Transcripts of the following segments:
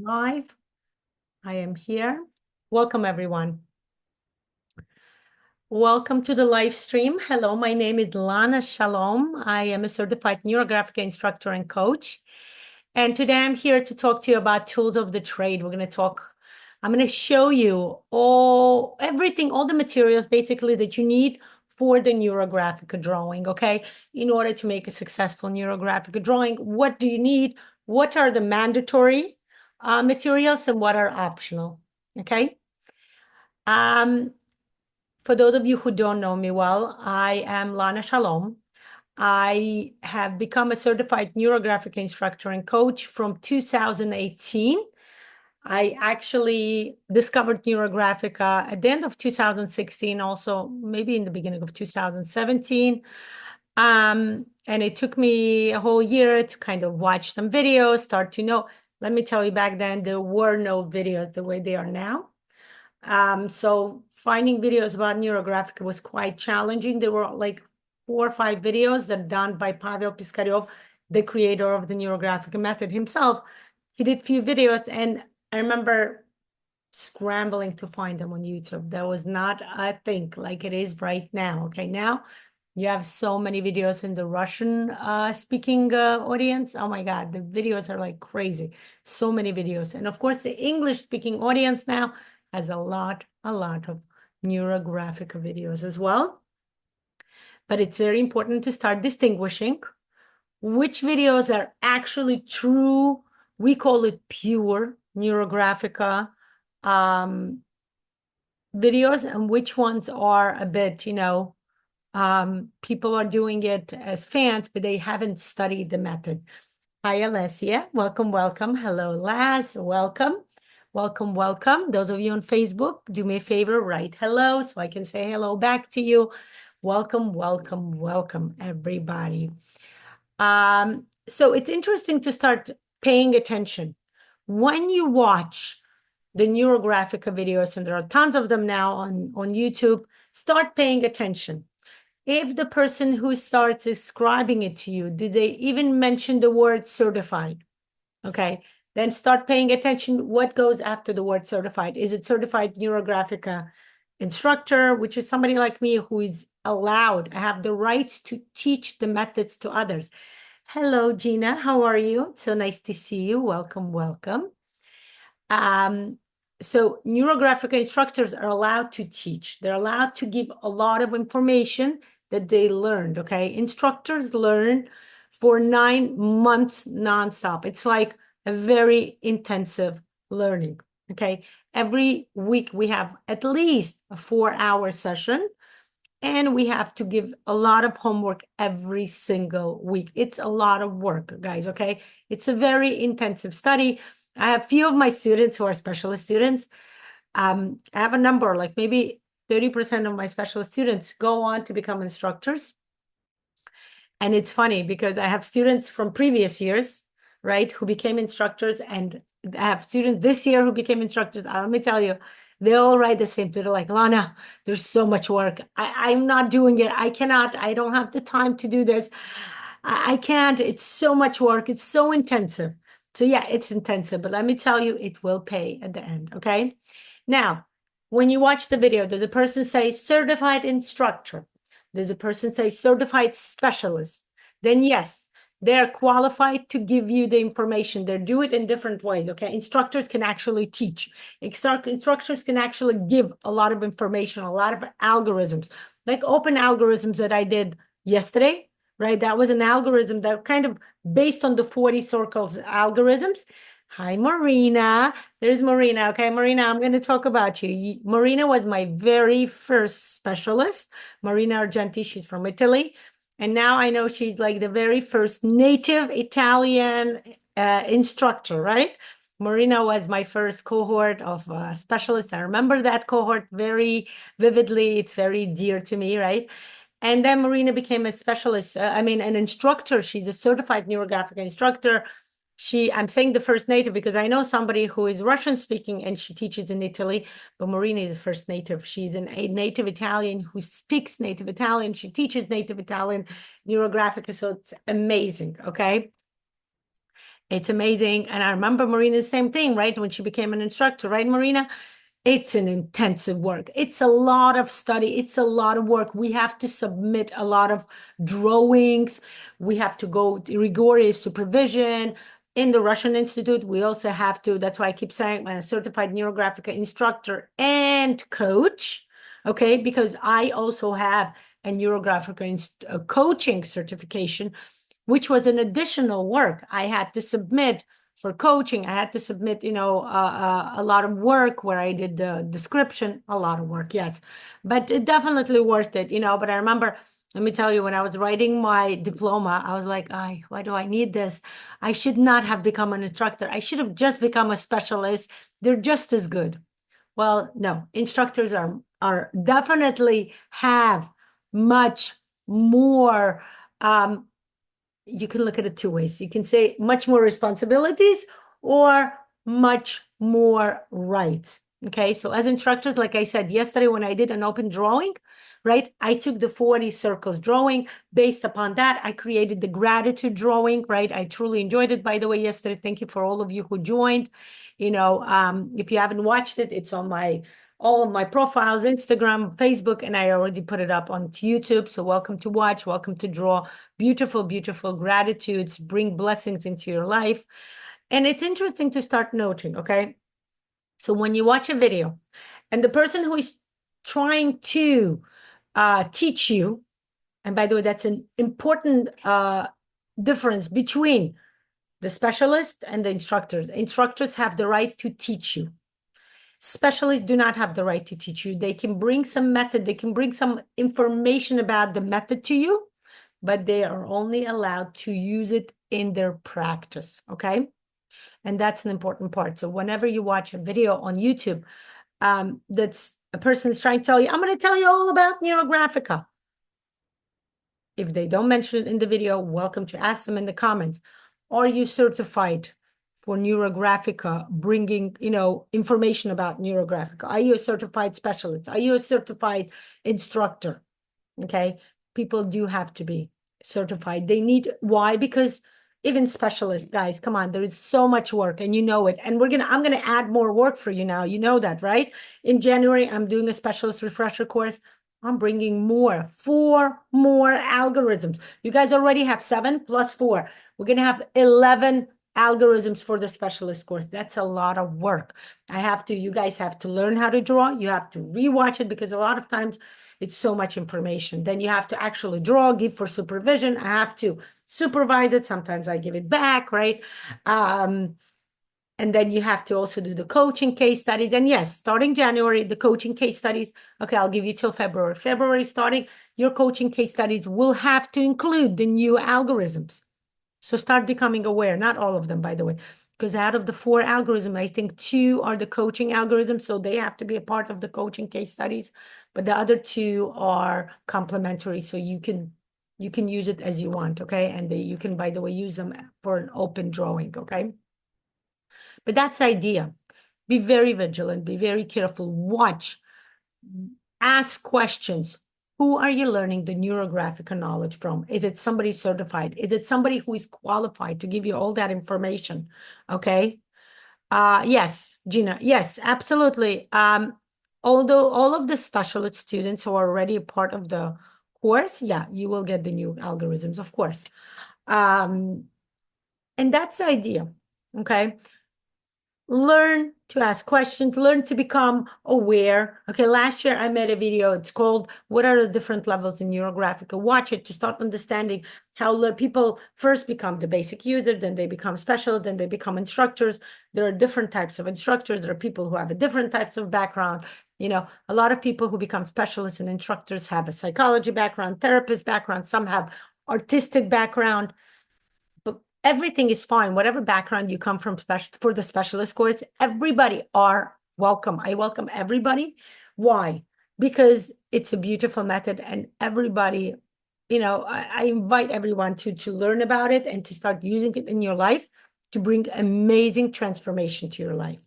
Live. I am here. Welcome, everyone. Welcome to the live stream. Hello, my name is Lana. Shalom. I am a certified neurographic instructor and coach. And today I'm here to talk to you about tools of the trade. I'm going to show you everything, all the materials basically that you need for the neurographic drawing, okay? In order to make a successful neurographic drawing, what do you need? What are the mandatory materials and what are optional, okay? For those of you who don't know me well, I am Lana Shalom. I have become a certified neurographic instructor and coach from 2018. I actually discovered NeuroGraphica at the end of 2016, also maybe in the beginning of 2017. And it took me a whole year to kind of watch some videos, start to know. Let me tell you, back then, there were no videos the way they are now. So finding videos about NeuroGraphic was quite challenging. There were like 4 or 5 videos that are done by Pavel Piskaryov, the creator of the NeuroGraphic method himself. He did few videos, and I remember scrambling to find them on YouTube. That was not a thing like it is right now. Okay, now you have so many videos in the Russian speaking audience. Oh my God, the videos are like crazy. So many videos. And of course, the English speaking audience now has a lot of neurographic videos as well. But it's very important to start distinguishing which videos are actually true. We call it pure neurographica videos, and which ones are a bit, people are doing it as fans, but they haven't studied the method. Hi, Alessia. Welcome, welcome. Hello, Laz. Welcome. Welcome, welcome. Those of you on Facebook, do me a favor, write hello so I can say hello back to you. Welcome, welcome, welcome, everybody. So it's interesting to start paying attention. When you watch the NeuroGraphica videos, and there are tons of them now on YouTube, start paying attention. If the person who starts describing it to you, did they even mention the word certified? Okay, then start paying attention. What goes after the word certified? Is it certified neurographic instructor, which is somebody like me who is allowed, I have the right to teach the methods to others. Hello, Gina. How are you? It's so nice to see you. Welcome, welcome. So neurographic instructors are allowed to teach. They're allowed to give a lot of information that they learned, okay? Instructors learn for 9 months nonstop. It's like a very intensive learning, okay? Every week we have at least a 4-hour session, and we have to give a lot of homework every single week. It's a lot of work, guys, okay? It's a very intensive study. I have few of my students who are specialist students. I have a number, like maybe 30% of my specialist students go on to become instructors. And it's funny because I have students from previous years, right, who became instructors, and I have students this year who became instructors. Let me tell you, they all write the same thing. They're like, Lana, there's so much work. I'm not doing it. I cannot. I don't have the time to do this. I can't. It's so much work. It's so intensive. So yeah, it's intensive, but let me tell you, it will pay at the end, okay? Now, when you watch the video, does a person say certified instructor? Does a person say certified specialist? Then yes, they're qualified to give you the information. They do it in different ways, okay? Instructors can actually teach. Instructors can actually give a lot of information, a lot of algorithms, like open algorithms that I did yesterday, right? That was an algorithm that kind of based on the 40 circles algorithms. Hi, Marina. There's Marina. Okay, Marina, I'm going to talk about you. Marina was my very first specialist. Marina Argenti, she's from Italy. And now I know she's like the very first native Italian instructor, right? Marina was my first cohort of specialists. I remember that cohort very vividly. It's very dear to me, right? And then Marina became a specialist, an instructor. She's a certified neurographic instructor. I'm saying the first native because I know somebody who is Russian speaking and she teaches in Italy, but Marina is the first native. She's a native Italian who speaks native Italian. She teaches native Italian neurographic, so it's amazing, okay? It's amazing. And I remember Marina, the same thing, right? When she became an instructor, right, Marina? It's an intensive work. It's a lot of study. It's a lot of work. We have to submit a lot of drawings. We have to go rigorous supervision. In the Russian Institute, we also have to, that's why I keep saying I'm a certified neurographic instructor and coach. Okay, because I also have a neurographic coaching certification, which was an additional work I had to submit for coaching. I had to submit, a lot of work where I did the description, a lot of work, yes, but it definitely worth it, but I remember, let me tell you, when I was writing my diploma, I was like, why do I need this? I should not have become an instructor. I should have just become a specialist. They're just as good. Well, no, instructors are definitely have much more. You can look at it two ways. You can say much more responsibilities or much more rights. Okay, so as instructors, like I said yesterday, when I did an open drawing, right, I took the 40 circles drawing. Based upon that, I created the gratitude drawing, right? I truly enjoyed it, by the way, yesterday. Thank you for all of you who joined. If you haven't watched it, it's on all of my profiles, Instagram, Facebook, and I already put it up on YouTube. So welcome to watch, welcome to draw. Beautiful, beautiful gratitudes bring blessings into your life. And it's interesting to start noting, okay? So when you watch a video and the person who is trying to teach you, and by the way, that's an important difference between the specialist and the instructors. Instructors have the right to teach you. Specialists do not have the right to teach you. They can bring some method, they can bring some information about the method to you, but they are only allowed to use it in their practice, okay? And that's an important part. So whenever you watch a video on YouTube, that's a person is trying to tell you, I'm going to tell you all about NeuroGraphica. If they don't mention it in the video, welcome to ask them in the comments. Are you certified for NeuroGraphica, bringing, information about NeuroGraphica? Are you a certified specialist? Are you a certified instructor? Okay, people do have to be certified. They need, why? Because even specialists, guys, come on, there is so much work and you know it. And I'm gonna add more work for you now. You know that, right? In January, I'm doing a specialist refresher course. I'm bringing 4 more algorithms. You guys already have 7 plus 4. We're gonna have 11 algorithms for the specialist course. That's a lot of work. You guys have to learn how to draw. You have to rewatch it because a lot of times it's so much information. Then you have to actually draw, give for supervision. I have to supervise it. Sometimes I give it back, right? And then you have to also do the coaching case studies. And yes, starting January, the coaching case studies, okay, I'll give you till February. February starting, your coaching case studies will have to include the new algorithms. So start becoming aware, not all of them, by the way, because out of the 4 algorithms, I think 2 are the coaching algorithms, so they have to be a part of the coaching case studies, but the other 2 are complementary, so you can use it as you want, okay? And you can, by the way, use them for an open drawing, okay? But that's the idea. Be very vigilant, be very careful, watch, ask questions. Who are you learning the neurographic knowledge from? Is it somebody certified? Is it somebody who is qualified to give you all that information? Okay. Yes, Gina. Yes, absolutely. Although all of the specialist students who are already a part of the course, yeah, you will get the new algorithms, of course. And that's the idea. Okay. Learn to ask questions, learn to become aware. Okay, last year I made a video. It's called What Are the Different Levels in NeuroGraphica? Watch it to start understanding how people first become the basic user, then they become special, then they become instructors. There are different types of instructors. There are people who have a different types of background. A lot of people who become specialists and instructors have a psychology background, therapist background. Some have artistic background. But everything is fine. Whatever background you come from for the specialist course, everybody are welcome. I welcome everybody. Why? Because it's a beautiful method and everybody, I invite everyone to learn about it and to start using it in your life to bring amazing transformation to your life.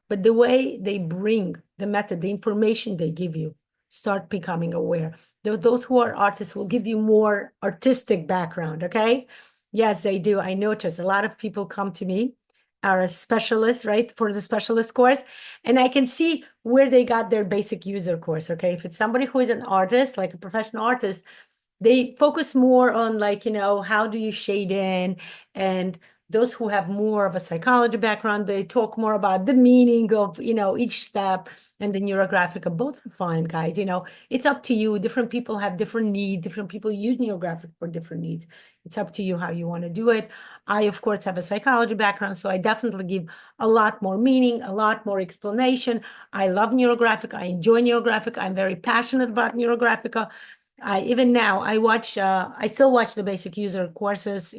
But the way they bring the method, the information they give you, start becoming aware. Those who are artists will give you more artistic background, okay? Yes, they do. I notice a lot of people come to me, are a specialist, right, for the specialist course, and I can see where they got their basic user course. Okay. If it's somebody who is an artist, like a professional artist, they focus more on, like, how do you shade in, and those who have more of a psychology background, they talk more about the meaning of, each step. And the neurographic, both are fine, guys. It's up to you. Different people have different needs. Different people use neurographic for different needs. It's up to you how you want to do it. I, of course, have a psychology background, so I definitely give a lot more meaning, a lot more explanation. I love neurographic. I enjoy neurographic. I'm very passionate about neurographic. Even now I still watch the basic user courses,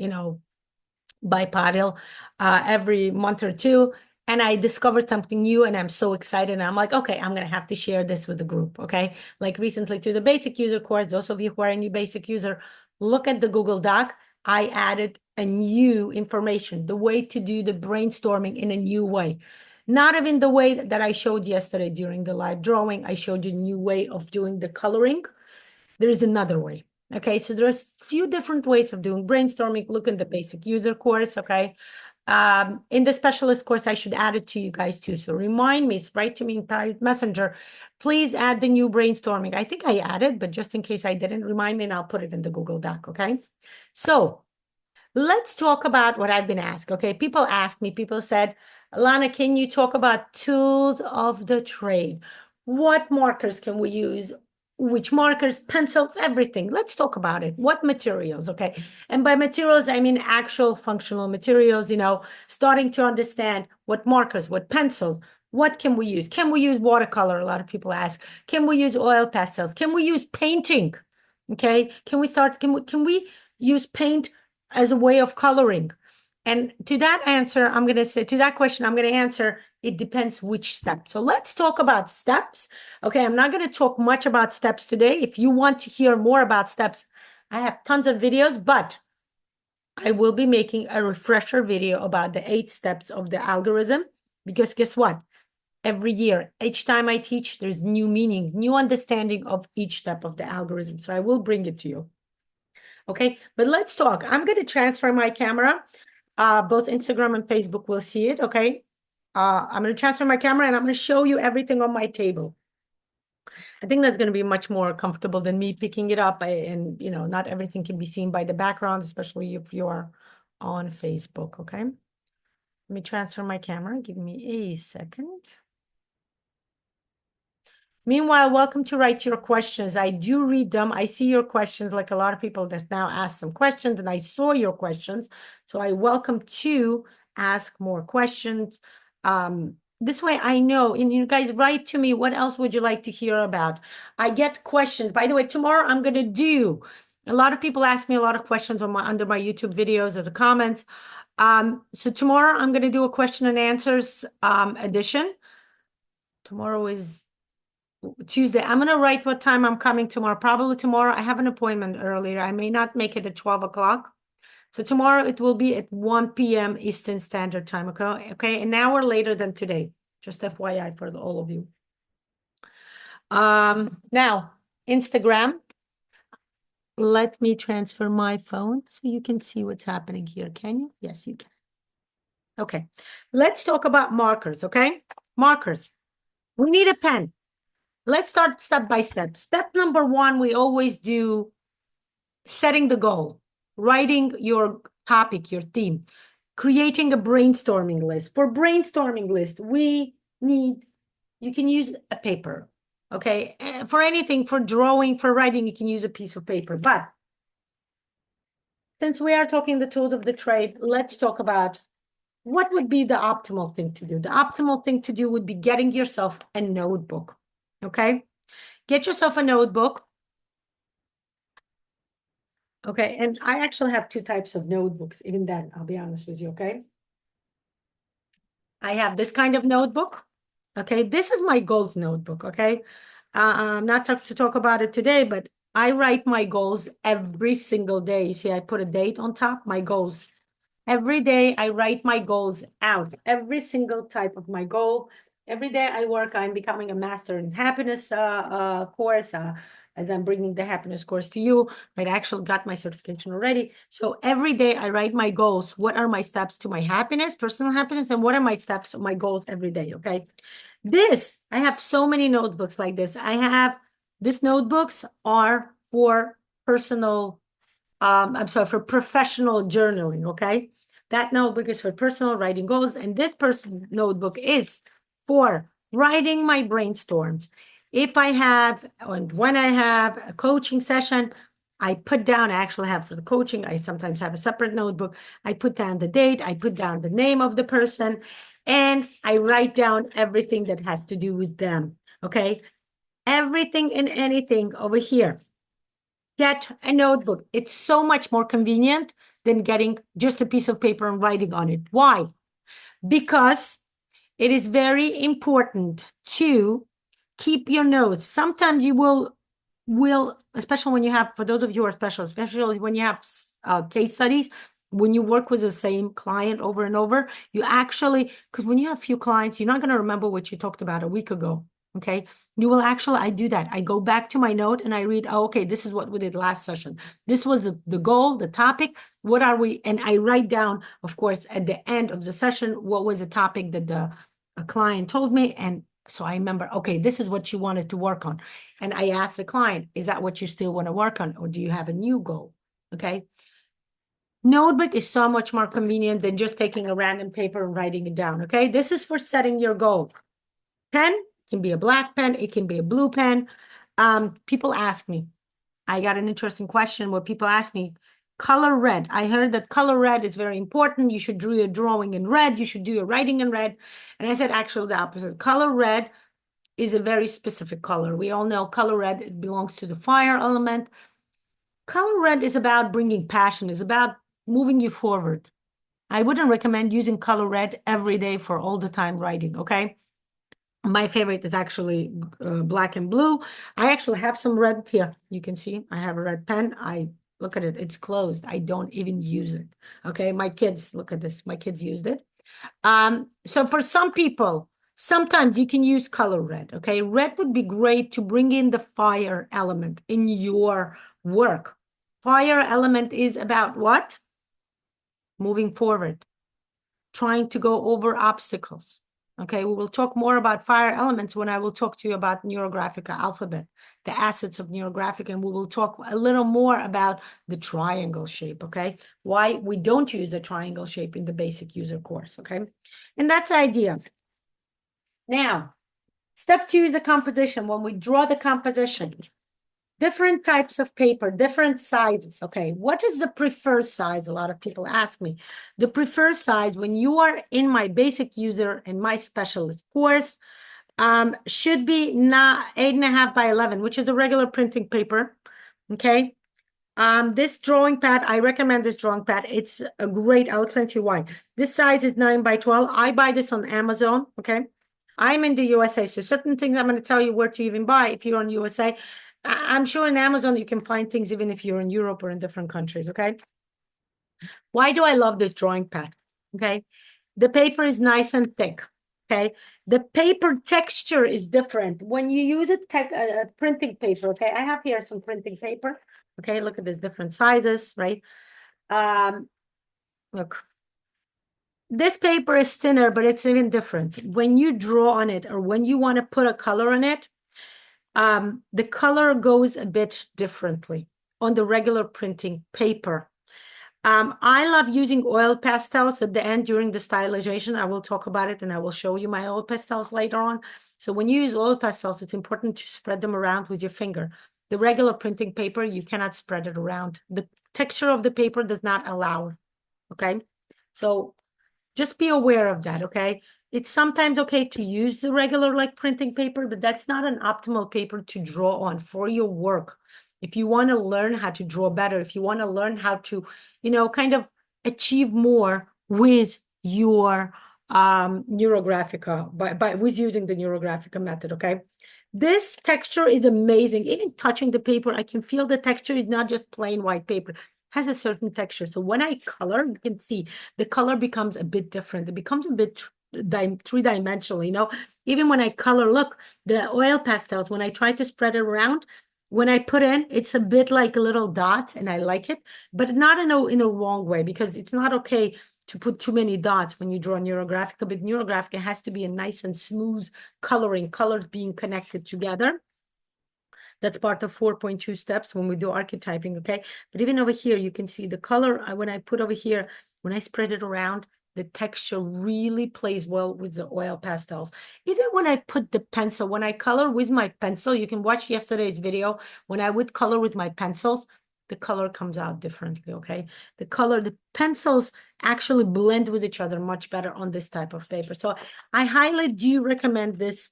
by Pavel, every month or two. And I discovered something new and I'm so excited. And I'm like, okay, I'm going to have to share this with the group. Okay. Like recently to the basic user course, those of you who are a new basic user, look at the Google Doc. I added a new information, the way to do the brainstorming in a new way. Not even the way that I showed yesterday during the live drawing. I showed you a new way of doing the coloring. There is another way. Okay, so there's a few different ways of doing brainstorming. Look in the basic user course. Okay. In the specialist course, I should add it to you guys too. So remind me, write to me in private messenger. Please add the new brainstorming. I think I added, but just in case I didn't, remind me and I'll put it in the Google Doc. Okay. So let's talk about what I've been asked. Okay. People asked me, people said, Lana, can you talk about tools of the trade? What markers can we use? Which markers, pencils, everything. Let's talk about it. What materials? Okay. And by materials, I mean actual functional materials, starting to understand what markers, what pencils, what can we use? Can we use watercolor? A lot of people ask. Can we use oil pastels? Can we use painting? Okay. Can we use paint as a way of coloring? And to that question, I'm going to answer, it depends which step. So let's talk about steps. Okay, I'm not going to talk much about steps today. If you want to hear more about steps, I have tons of videos, but I will be making a refresher video about the 8 steps of the algorithm, because guess what? Every year, each time I teach, there's new meaning, new understanding of each step of the algorithm. So I will bring it to you. Okay, but let's talk. I'm going to transfer my camera. Both Instagram and Facebook will see it. Okay. I'm going to transfer my camera and I'm going to show you everything on my table. I think that's going to be much more comfortable than me picking it up. And not everything can be seen by the background, especially if you're on Facebook. Okay. Let me transfer my camera. Give me a second. Meanwhile, welcome to write your questions. I do read them. I see your questions, like a lot of people that now ask some questions, and I saw your questions. So I welcome to ask more questions. This way I know, and you guys write to me, what else would you like to hear about? I get questions. By the way, tomorrow I'm going to do, a lot of people ask me a lot of questions under my YouTube videos or the comments. So tomorrow I'm going to do a question and answers edition. Tomorrow is Tuesday. I'm going to write what time I'm coming tomorrow. Probably tomorrow. I have an appointment earlier. I may not make it at 12 o'clock. So tomorrow it will be at 1 p.m. Eastern Standard Time. Okay. An hour later than today. Just FYI for all of you. Now, Instagram. Let me transfer my phone so you can see what's happening here. Can you? Yes, you can. Okay. Let's talk about markers. Okay. Markers. We need a pen. Let's start step by step. Step number 1, we always do setting the goal, writing your topic, your theme, creating a brainstorming list. For brainstorming list, you can use a paper, okay? For anything, for drawing, for writing, you can use a piece of paper. But since we are talking the tools of the trade, let's talk about what would be the optimal thing to do. The optimal thing to do would be getting yourself a notebook, okay? Get yourself a notebook. Okay, and I actually have 2 types of notebooks, even then, I'll be honest with you, okay? I have this kind of notebook, okay? This is my goals notebook, okay? I'm not to talk about it today, but I write my goals every single day. You see, I put a date on top, my goals. Every day I write my goals out, every single type of my goal. Every day I work, I'm becoming a master in happiness course, as I'm bringing the happiness course to you, right? I actually got my certification already. So every day I write my goals. What are my steps to my happiness, personal happiness, and what are my steps, my goals every day, okay? I have so many notebooks like this. These notebooks are for personal, I'm sorry, for professional journaling, okay? That notebook is for personal writing goals, and this personal notebook is for writing my brainstorms. If I have, and when I have a coaching session, I put down, I actually have for the coaching, I sometimes have a separate notebook. I put down the date, I put down the name of the person, and I write down everything that has to do with them, okay? Everything and anything over here. Get a notebook. It's so much more convenient than getting just a piece of paper and writing on it. Why? Because it is very important to keep your notes. Sometimes you will, especially when you have, for those of you who are specialists, especially when you have case studies, when you work with the same client over and over, you actually, because when you have few clients, you're not going to remember what you talked about a week ago. Okay, you will actually, I do that. I go back to my note and I read, oh, okay, this is what we did last session. This was the goal, the topic. What are we? And I write down, of course, at the end of the session, what was the topic that the client told me. And so I remember, okay, this is what you wanted to work on. And I asked the client, is that what you still want to work on? Or do you have a new goal? Okay. Notebook is so much more convenient than just taking a random paper and writing it down. Okay. This is for setting your goal. Pen can be a black pen. It can be a blue pen. People ask me, I got an interesting question where people ask me, color red. I heard that color red is very important. You should do your drawing in red. You should do your writing in red. And I said, actually, the opposite. Color red is a very specific color. We all know color red, it belongs to the fire element. Color red is about bringing passion, is about moving you forward. I wouldn't recommend using color red every day for all the time writing, okay? My favorite is actually black and blue. I actually have some red here. You can see I have a red pen. I look at it. It's closed. I don't even use it. Okay. My kids, look at this. My kids used it. So for some people, sometimes you can use color red. Okay. Red would be great to bring in the fire element in your work. Fire element is about what? Moving forward, trying to go over obstacles. Okay, we will talk more about fire elements when I will talk to you about NeuroGraphica alphabet, the assets of NeuroGraphic, and we will talk a little more about the triangle shape, okay? Why we don't use the triangle shape in the basic user course, okay? And that's the idea. Now, step 2 is the composition. When we draw the composition, different types of paper, different sizes. Okay, what is the preferred size? A lot of people ask me. The preferred size when you are in my basic user and my specialist course should be not 8.5 by 11, which is a regular printing paper. Okay. This drawing pad, I recommend this drawing pad. It's a great, I'll explain to you why. This size is 9 by 12. I buy this on Amazon. Okay. I'm in the USA, so certain things I'm going to tell you where to even buy if you're on USA. I'm sure in Amazon you can find things even if you're in Europe or in different countries, okay? Why do I love this drawing pad? Okay, the paper is nice and thick, okay? The paper texture is different. When you use a printing paper, okay? I have here some printing paper, okay? Look at these different sizes, right? Look. This paper is thinner, but it's even different. When you draw on it or when you want to put a color on it, the color goes a bit differently on the regular printing paper. I love using oil pastels at the end during the stylization. I will talk about it and I will show you my oil pastels later on. So when you use oil pastels, it's important to spread them around with your finger. The regular printing paper, you cannot spread it around. The texture of the paper does not allow, okay? So just be aware of that, okay? It's sometimes okay to use the regular like printing paper, but that's not an optimal paper to draw on for your work. If you want to learn how to draw better, if you want to learn how to, kind of achieve more with your NeuroGraphica, with using the NeuroGraphica method, okay? This texture is amazing. Even touching the paper, I can feel the texture is not just plain white paper. It has a certain texture. So when I color, you can see the color becomes a bit different. It becomes a bit three-dimensional, Even when I color, look, the oil pastels, when I try to spread it around, when I put in, it's a bit like a little dots, and I like it, but not in a wrong way, because it's not okay to put too many dots when you draw NeuroGraphica, but NeuroGraphica has to be a nice and smooth coloring, colors being connected together. That's part of 4.2 steps when we do archetyping, okay? But even over here, you can see the color, when I put over here, when I spread it around, the texture really plays well with the oil pastels. Even when I put the pencil, when I color with my pencil, you can watch yesterday's video, when I would color with my pencils, the color comes out differently, okay? The pencils actually blend with each other much better on this type of paper. So I highly do recommend this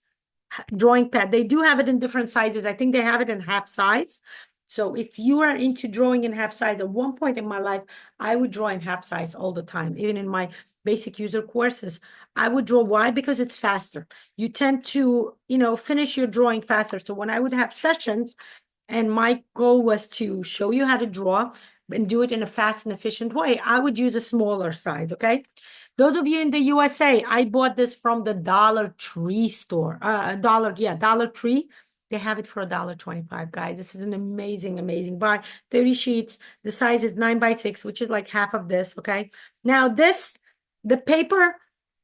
drawing pad. They do have it in different sizes. I think they have it in half size. So if you are into drawing in half size, at one point in my life, I would draw in half size all the time. Even in my basic user courses, I would draw. Why? Because it's faster. You tend to, finish your drawing faster. So when I would have sessions, and my goal was to show you how to draw and do it in a fast and efficient way, I would use a smaller size, okay? Those of you in the USA, I bought this from the Dollar Tree store. Dollar Tree. They have it for $1.25, guys. This is an amazing, amazing buy. 30 sheets. The size is 9 by 6, which is like half of this, okay? Now the paper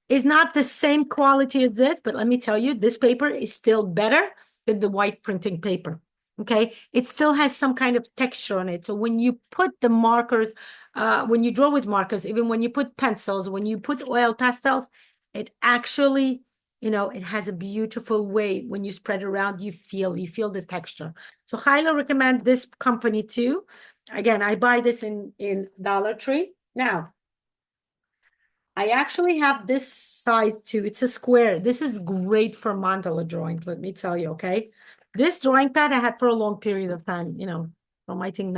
is not the same quality as this, but let me tell you, this paper is still better than the white printing paper. Okay, it still has some kind of texture on it. So when you put the markers, when you draw with markers, even when you put pencils, when you put oil pastels, it actually, it has a beautiful way. When you spread it around, you feel the texture. So highly recommend this company too. Again, I buy this in Dollar Tree. Now, I actually have this size too. It's a square. This is great for mandala drawings, let me tell you, okay? This drawing pad I had for a long period of time, from I think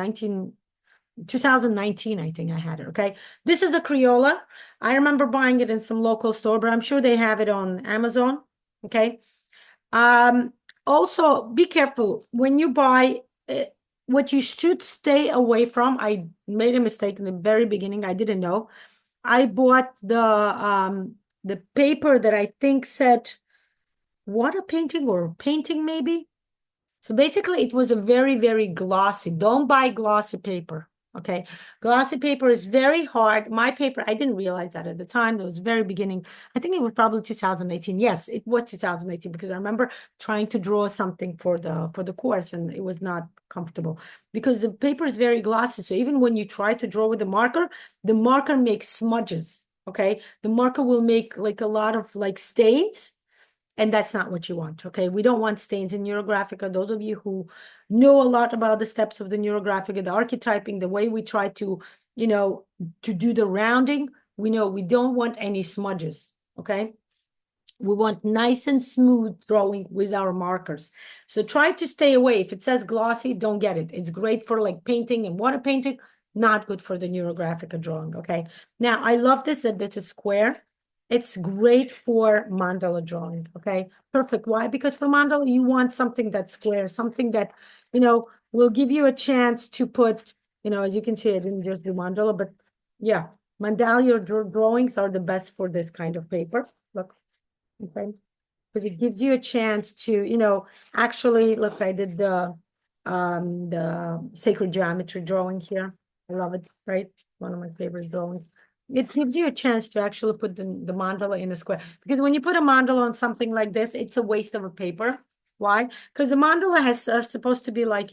2019, I think I had it, okay? This is the Crayola. I remember buying it in some local store, but I'm sure they have it on Amazon, okay? Also, be careful when you buy what you should stay away from. I made a mistake in the very beginning. I didn't know. I bought the paper that I think said water painting or painting maybe. So basically it was a very, very glossy. Don't buy glossy paper. Okay. Glossy paper is very hard. My paper, I didn't realize that at the time. It was very beginning. I think it was probably 2018. Yes, it was 2018 because I remember trying to draw something for the course and it was not comfortable because the paper is very glossy. So even when you try to draw with the marker makes smudges. Okay. The marker will make like a lot of like stains. And that's not what you want, okay? We don't want stains in NeuroGraphica. Those of you who know a lot about the steps of the NeuroGraphica, the archetyping, the way we try to, to do the rounding, we know we don't want any smudges, okay? We want nice and smooth drawing with our markers. So try to stay away. If it says glossy, don't get it. It's great for like painting and water painting, not good for the NeuroGraphica drawing, okay? Now, I love this, that this is square. It's great for mandala drawing, okay? Perfect. Why? Because for mandala, you want something that's square, something that, will give you a chance to put, as you can see, I didn't just do mandala, but yeah, mandala drawings are the best for this kind of paper. Look, okay? Because it gives you a chance to, actually, look, I did the sacred geometry drawing here. I love it, right? One of my favorite drawings. It gives you a chance to actually put the mandala in a square. Because when you put a mandala on something like this, it's a waste of a paper. Why? Because the mandala are supposed to be like,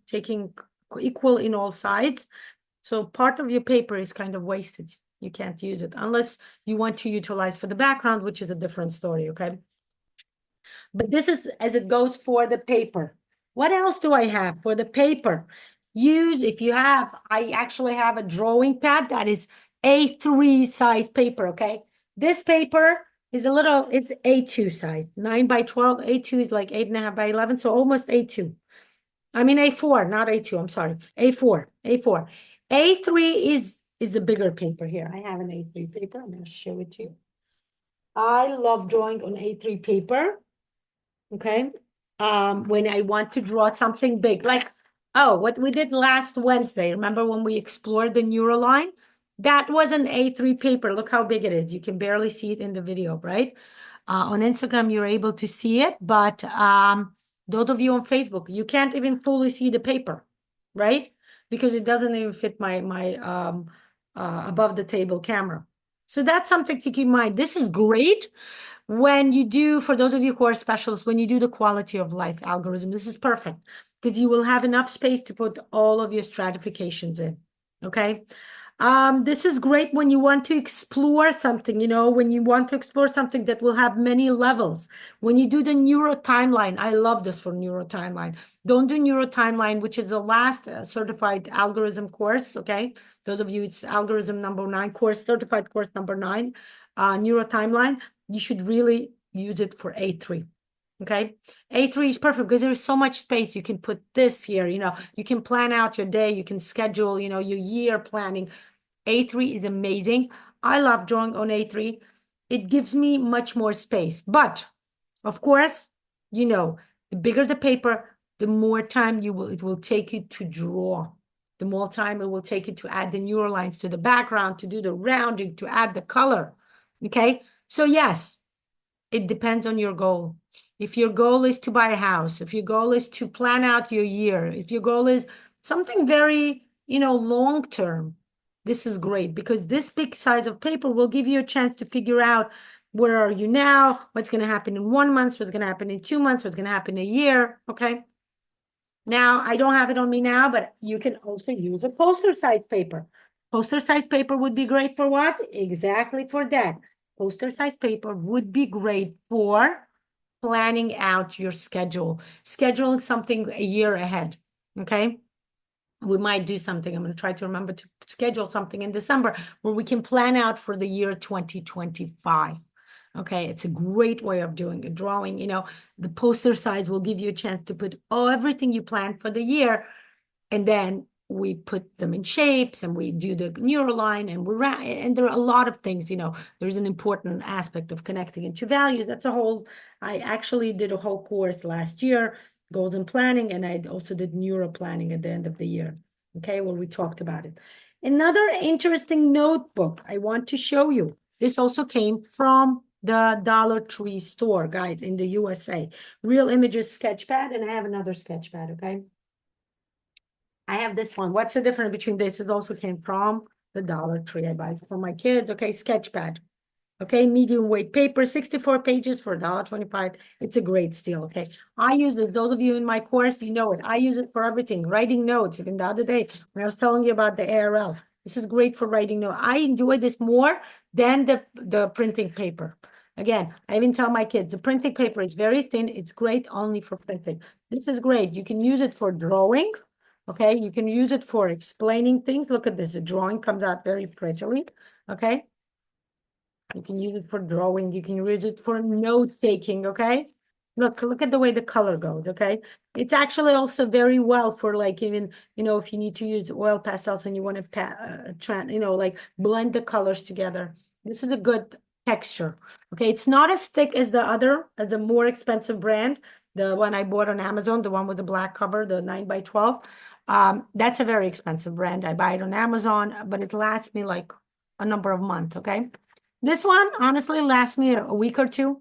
taking equal in all sides. So part of your paper is kind of wasted. You can't use it unless you want to utilize for the background, which is a different story, okay? But this is as it goes for the paper. What else do I have for the paper? If you have, I actually have a drawing pad that is A3 size paper, okay? This paper is it's A2 size, 9 by 12. A2 is like 8.5 by 11, so almost A2. I mean A4, not A2, I'm sorry. A4. A3 is a bigger paper here. I have an A3 paper. I'm going to show it to you. I love drawing on A3 paper. Okay. When I want to draw something big, like, what we did last Wednesday. Remember when we explored the Neuroline? That was an A3 paper. Look how big it is. You can barely see it in the video, right? On Instagram, you're able to see it, but Those of you on Facebook, you can't even fully see the paper, right? Because it doesn't even fit my above the table camera. So that's something to keep in mind. This is great when you do, for those of you who are specialists, when you do the quality of life algorithm. This is perfect because you will have enough space to put all of your stratifications in. Okay. This is great when you want to explore something, when you want to explore something that will have many levels. When you do the neuro timeline, I love this for neuro timeline. Don't do neuro timeline, which is the last certified algorithm course. Okay. Those of you, it's algorithm number 9 course, certified course number 9, neuro timeline. You should really use it for A3. Okay. A3 is perfect because there's so much space. You can put this here, you can plan out your day, you can schedule, your year planning. A3 is amazing. I love drawing on A3. It gives me much more space. But of course, the bigger the paper, the more time it will take you to draw. The more time it will take you to add the neural lines to the background, to do the rounding, to add the color. Okay. So yes, it depends on your goal. If your goal is to buy a house, if your goal is to plan out your year, if your goal is something very, long term, this is great because this big size of paper will give you a chance to figure out where are you now, what's going to happen in 1 month, what's going to happen in 2 months, what's going to happen in a year. Okay. Now, I don't have it on me now, but you can also use a poster size paper. Poster size paper would be great for what? Exactly for that. Poster size paper would be great for planning out your schedule, scheduling something a year ahead. Okay. We might do something. I'm going to try to remember to schedule something in December where we can plan out for the year 2025. Okay, it's a great way of doing a drawing. The poster size will give you a chance to put everything you planned for the year, and then we put them in shapes and we do the neural line and there are a lot of things. There's an important aspect of connecting into values. I actually did a whole course last year, goals and planning, and I also did neuro planning at the end of the year. Okay, where we talked about it. Another interesting notebook I want to show you. This also came from the Dollar Tree store, guys, in the USA. Real Images sketchpad, and I have another sketchpad, okay? I have this one. What's the difference between this? It also came from the Dollar Tree. I buy it for my kids, okay? Sketchpad. Okay, medium weight paper, 64 pages for $1.25. It's a great steal, okay? I use it. Those of you in my course, you know it. I use it for everything, writing notes. Even the other day when I was telling you about the ARL, this is great for writing notes. I enjoy this more than the printing paper. Again, I even tell my kids, the printing paper is very thin. It's great only for printing. This is great. You can use it for drawing, okay? You can use it for explaining things. Look at this. The drawing comes out very prettily, okay? You can use it for drawing. You can use it for note taking, okay? Look at the way the color goes, okay? It's actually also very well for like even, if you need to use oil pastels and you want to, like blend the colors together. This is a good texture, okay? It's not as thick as the more expensive brand, the one I bought on Amazon, the one with the black cover, the 9x12. That's a very expensive brand. I buy it on Amazon, but it lasts me like a number of months, okay? This one honestly lasts me a week or two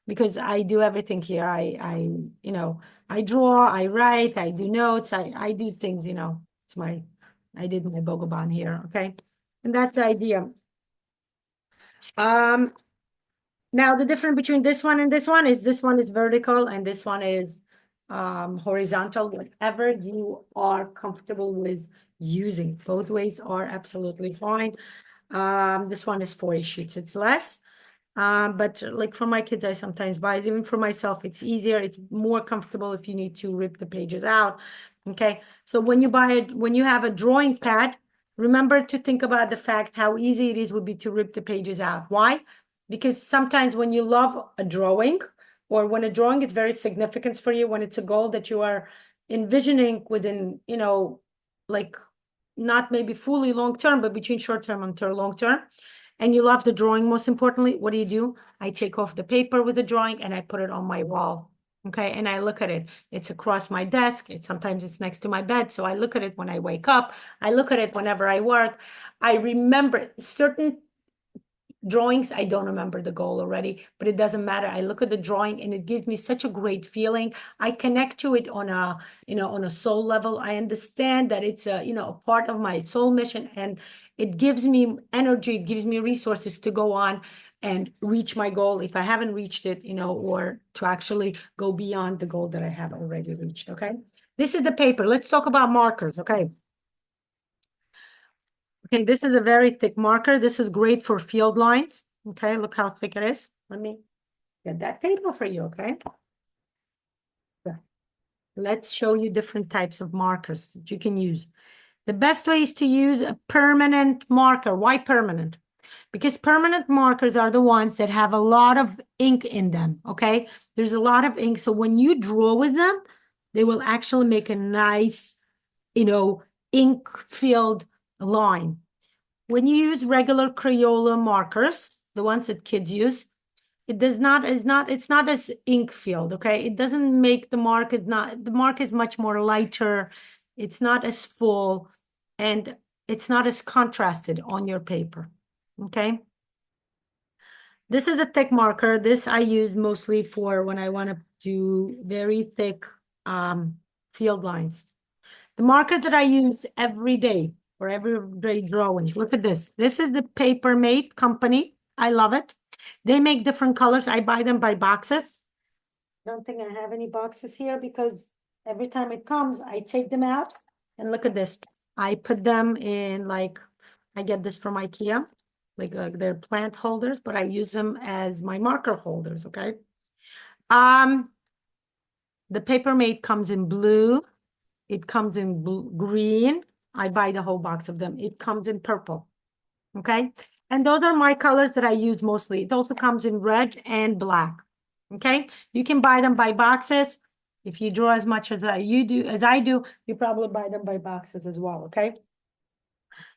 because I do everything here. I draw, I write, I do notes, I do things, I did my Bogoban here, okay? And that's the idea. Now the difference between this one and this one is vertical and this one is horizontal, whatever you are comfortable with using. Both ways are absolutely fine. This one is 40 sheets. It's less. But like for my kids, I sometimes buy it. Even for myself, it's easier. It's more comfortable if you need to rip the pages out. Okay. So when you buy it, when you have a drawing pad, remember to think about the fact how easy it is would be to rip the pages out. Why? Because sometimes when you love a drawing or when a drawing is very significant for you, when it's a goal that you are envisioning within, like not maybe fully long term, but between short term and long term, and you love the drawing, most importantly, what do? I take off the paper with the drawing and I put it on my wall. Okay, and I look at it. It's across my desk. Sometimes it's next to my bed. So I look at it when I wake up. I look at it whenever I work. I remember certain Drawings, I don't remember the goal already, but it doesn't matter. I look at the drawing and it gives me such a great feeling. I connect to it on a, on a soul level. I understand that it's a, a part of my soul mission, and it gives me energy, it gives me resources to go on and reach my goal if I haven't reached it, or to actually go beyond the goal that I have already reached. Okay. This is the paper. Let's talk about markers. Okay. Okay, this is a very thick marker. This is great for field lines. Okay, look how thick it is. Let me get that paper for you, okay? Yeah. Let's show you different types of markers that you can use. The best way is to use a permanent marker. Why permanent? Because permanent markers are the ones that have a lot of ink in them, okay? There's a lot of ink, so when you draw with them, they will actually make a nice, ink-filled line. When you use regular Crayola markers, the ones that kids use, it's not as ink filled, okay? It doesn't make the mark, the mark is much more lighter, it's not as full, and it's not as contrasted on your paper, okay? This is a thick marker. This I use mostly for when I want to do very thick field lines. The marker that I use every day for everyday drawing. Look at this. This is the Paper Mate company. I love it. They make different colors. I buy them by boxes. Don't think I have any boxes here because every time it comes, I take them out. And look at this. I put them in I get this from IKEA. Like they're plant holders, but I use them as my marker holders, okay? The Paper Mate comes in blue. It comes in green. I buy the whole box of them. It comes in purple. Okay. And those are my colors that I use mostly. It also comes in red and black. Okay. You can buy them by boxes. If you draw as much as I do, you probably buy them by boxes as well. Okay.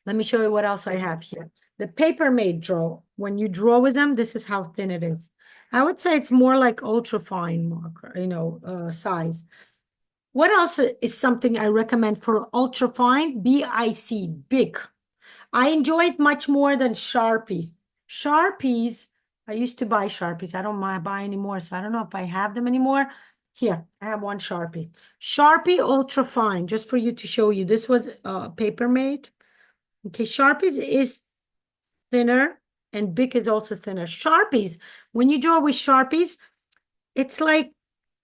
Let me show you what else I have here. The Paper Mate draw. When you draw with them, this is how thin it is. I would say it's more like ultra fine marker, size. What else is something I recommend for ultra fine? BIC, big. I enjoy it much more than Sharpie. Sharpies, I used to buy Sharpies. I don't buy anymore, so I don't know if I have them anymore. Here, I have one Sharpie. Sharpie ultra fine, just for you to show you. This was Paper Mate. Okay, Sharpies is thinner and big is also thinner. Sharpies, when you draw with Sharpies, it's like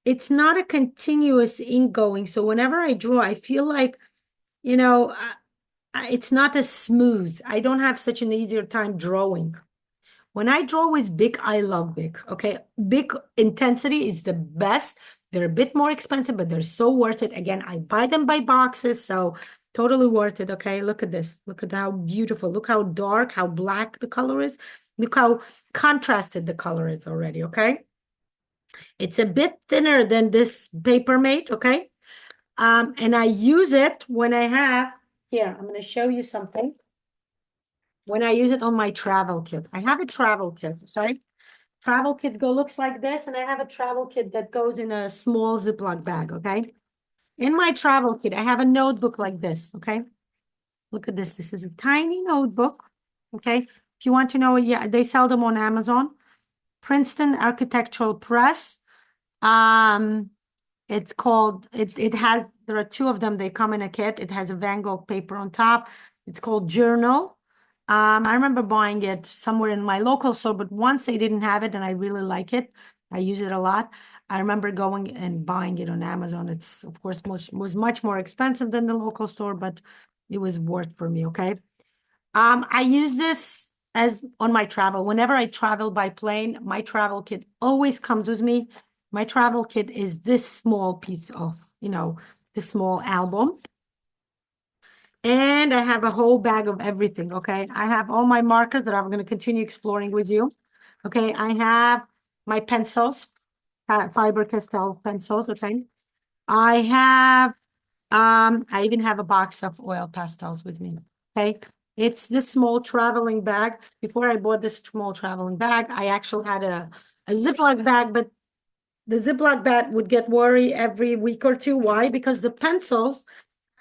it's not a continuous ink going. So whenever I draw, I feel like, it's not as smooth. I don't have such an easier time drawing. When I draw with big, I love big. Okay. Big intensity is the best. They're a bit more expensive, but they're so worth it. Again, I buy them by boxes. So totally worth it. Okay. Look at this. Look at how beautiful. Look how dark, how black the color is. Look how contrasted the color is already. Okay. It's a bit thinner than this Paper Mate, okay? And I use it when I have, here, I'm going to show you something. When I use it on my travel kit. I have a travel kit, sorry. Travel kit looks like this, and I have a travel kit that goes in a small Ziploc bag, okay? In my travel kit, I have a notebook like this, okay? Look at this. This is a tiny notebook, okay? If you want to know, yeah, they sell them on Amazon. Princeton Architectural Press. It's called, there are two of them. They come in a kit. It has a Van Gogh paper on top. It's called Journal. I remember buying it somewhere in my local store, but once they didn't have it and I really like it, I use it a lot. I remember going and buying it on Amazon. It's, of course, was much more expensive than the local store, but it was worth for me, okay? I use this as on my travel. Whenever I travel by plane, my travel kit always comes with me. My travel kit is this small piece of, this small album. And I have a whole bag of everything, okay? I have all my markers that I'm going to continue exploring with you. Okay, I have my pencils, Faber-Castell pencils, okay? I even have a box of oil pastels with me, okay? It's this small traveling bag. Before I bought this small traveling bag, I actually had a Ziploc bag, but the Ziploc bag would get worried every week or two. Why? Because the pencils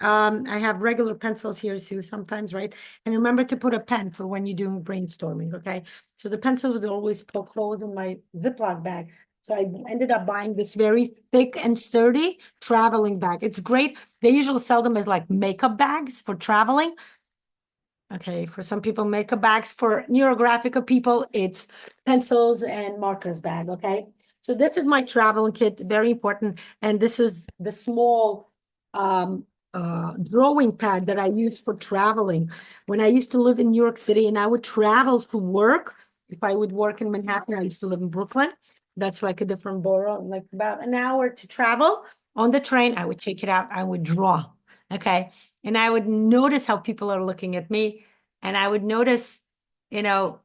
I have regular pencils here too sometimes, right? And remember to put a pen for when you're doing brainstorming, okay? So the pencil would always poke holes in my Ziploc bag. So I ended up buying this very thick and sturdy traveling bag. It's great. They usually sell them as like makeup bags for traveling. Okay, for some people, makeup bags. For NeuroGraphica people, it's pencils and markers bag, okay? So this is my traveling kit, very important. And this is the small drawing pad that I use for traveling. When I used to live in New York City and I would travel for work, if I would work in Manhattan, I used to live in Brooklyn. That's like a different borough, like about an hour to travel. On the train, I would take it out, I would draw, okay? And I would notice how people are looking at me. And I would notice, you know,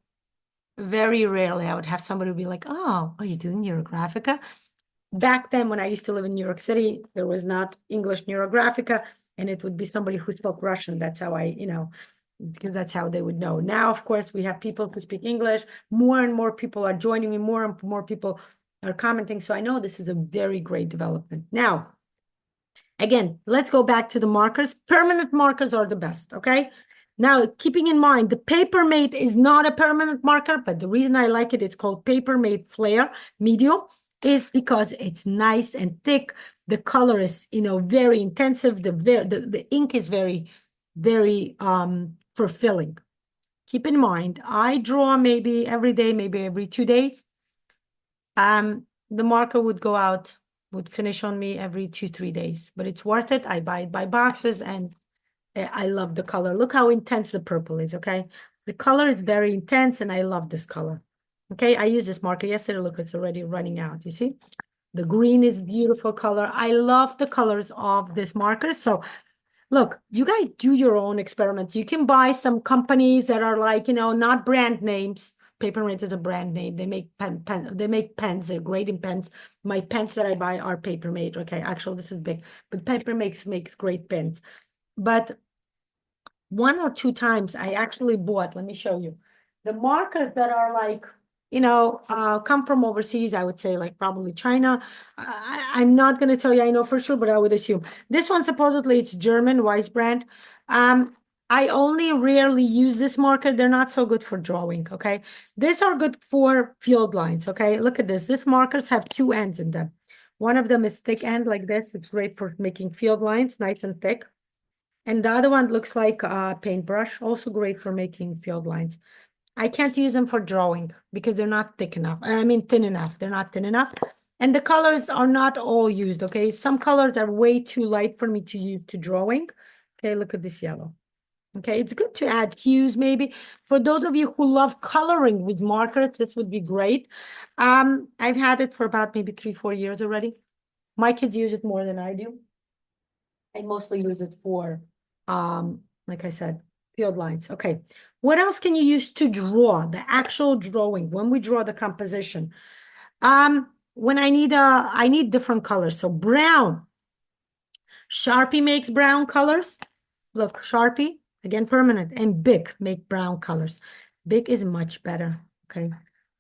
very rarely I would have somebody be like, "Oh, are you doing NeuroGraphica?" Back then, when I used to live in New York City, there was not English NeuroGraphica, and it would be somebody who spoke Russian. That's how because that's how they would know. Now, of course, we have people who speak English. More and more people are joining me. More and more people are commenting. So I know this is a very great development. Now, again, let's go back to the markers. Permanent markers are the best, okay? Now, keeping in mind, the Papermate is not a permanent marker, but the reason I like it, it's called Papermate Flare Medium, is because it's nice and thick. The color is, very intensive. The ink is very, very fulfilling. Keep in mind, I draw maybe every day, maybe every 2 days. The marker would go out, would finish on me every 2, 3 days, but it's worth it. I buy it by boxes and I love the color. Look how intense the purple is, okay? The color is very intense and I love this color. Okay, I used this marker yesterday. Look, it's already running out, you see? The green is beautiful color. I love the colors of this marker. So look, you guys do your own experiments. You can buy some companies that are like, not brand names. Papermate is a brand name. They make they make pens. They're great in pens. My pens that I buy are Papermate. Okay, actually, this is big, but Papermate makes great pens. But 1 or 2 times I actually bought, let me show you, the markers that are like, come from overseas, I would say like probably China. I'm not going to tell you I know for sure, but I would assume. This one, supposedly it's German, Weiss brand. I only rarely use this marker. They're not so good for drawing, okay? These are good for field lines, okay? Look at this. These markers have 2 ends in them. One of them is thick end like this. It's great for making field lines, nice and thick. And the other one looks like a paintbrush, also great for making field lines. I can't use them for drawing because they're not thick enough. I mean, thin enough. They're not thin enough. And the colors are not all used, okay? Some colors are way too light for me to use to drawing. Okay, look at this yellow. Okay, it's good to add hues maybe. For those of you who love coloring with markers, this would be great. I've had it for about maybe 3, 4 years already. My kids use it more than I do. I mostly use it for, like I said, field lines. Okay. What else can you use to draw the actual drawing when we draw the composition? When I need different colors. So brown, Sharpie makes brown colors. Look, Sharpie, again, permanent, and Bic make brown colors. Bic is much better, okay?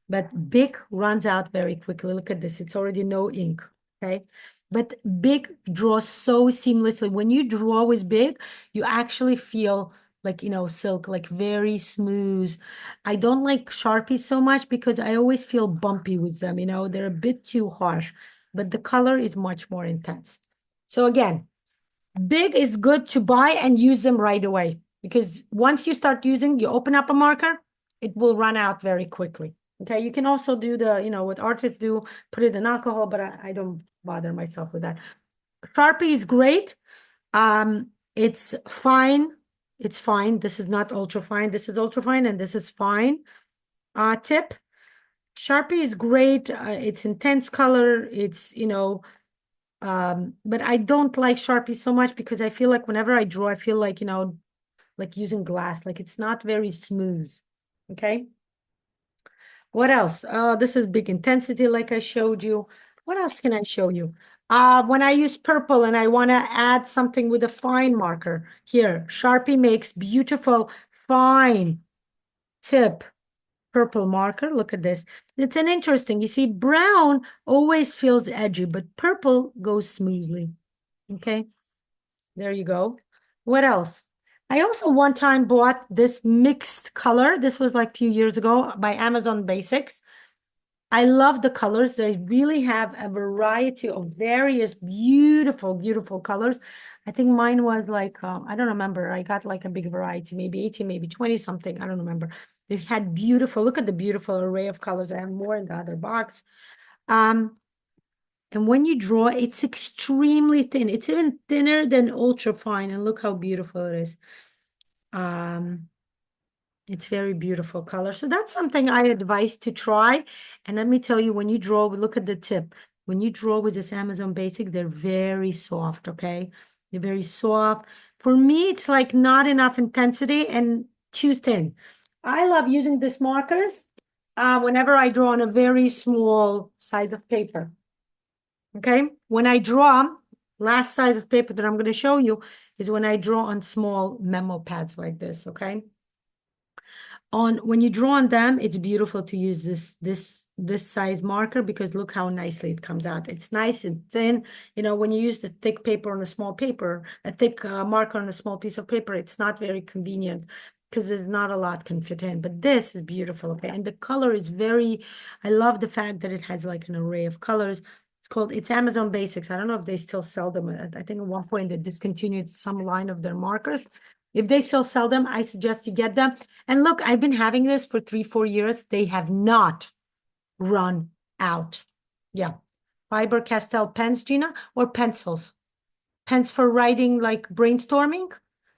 But Bic runs out very quickly. Look at this, it's already no ink, okay? But Bic draws so seamlessly. When you draw with Bic, you actually feel like, silk, like very smooth. I don't like Sharpies so much because I always feel bumpy with them, they're a bit too harsh, but the color is much more intense. So again, Big is good to buy and use them right away because once you start using, you open up a marker, it will run out very quickly. Okay, you can also do what artists do, put it in alcohol, but I don't bother myself with that. Sharpie is great. It's fine. It's fine. This is not ultra fine. This is ultra fine, and this is fine. Tip. Sharpie is great. It's intense color. It's, but I don't like Sharpie so much because I feel like whenever I draw, I feel like, like using glass, like it's not very smooth. Okay. What else? This is big intensity, like I showed you. What else can I show you? When I use purple and I want to add something with a fine marker, here, Sharpie makes beautiful fine tip purple marker. Look at this. It's an interesting, you see, brown always feels edgy, but purple goes smoothly. Okay, there you go. What else? I also one time bought this mixed color. This was like a few years ago by Amazon Basics. I love the colors. They really have a variety of various beautiful, beautiful colors. I think mine was like, I don't remember. I got like a big variety, maybe 18, maybe 20 something. I don't remember. They had beautiful, look at the beautiful array of colors. I have more in the other box. And when you draw, it's extremely thin. It's even thinner than ultra fine. And look how beautiful it is. Um, it's very beautiful color. So that's something I advise to try. And let me tell you, when you draw, look at the tip. When you draw with this Amazon Basic, they're very soft, okay? They're very soft. For me, it's like not enough intensity and too thin. I love using this markers whenever I draw on a very small size of paper. Okay, when I draw, last size of paper that I'm going to show you is when I draw on small memo pads like this, okay? When you draw on them, it's beautiful to use this size marker because look how nicely it comes out. It's nice and thin. You know, when you use the thick paper on a small paper, a thick marker on a small piece of paper, it's not very convenient because there's not a lot can fit in. But this is beautiful, okay? And the color is I love the fact that it has like an array of colors. It's Amazon Basics. I don't know if they still sell them. I think at one point they discontinued some line of their markers. If they still sell them, I suggest you get them. And look, I've been having this for 3-4 years. They have not run out. Yeah. Fiber Castell pens, Gina, or pencils? Pens for writing, like brainstorming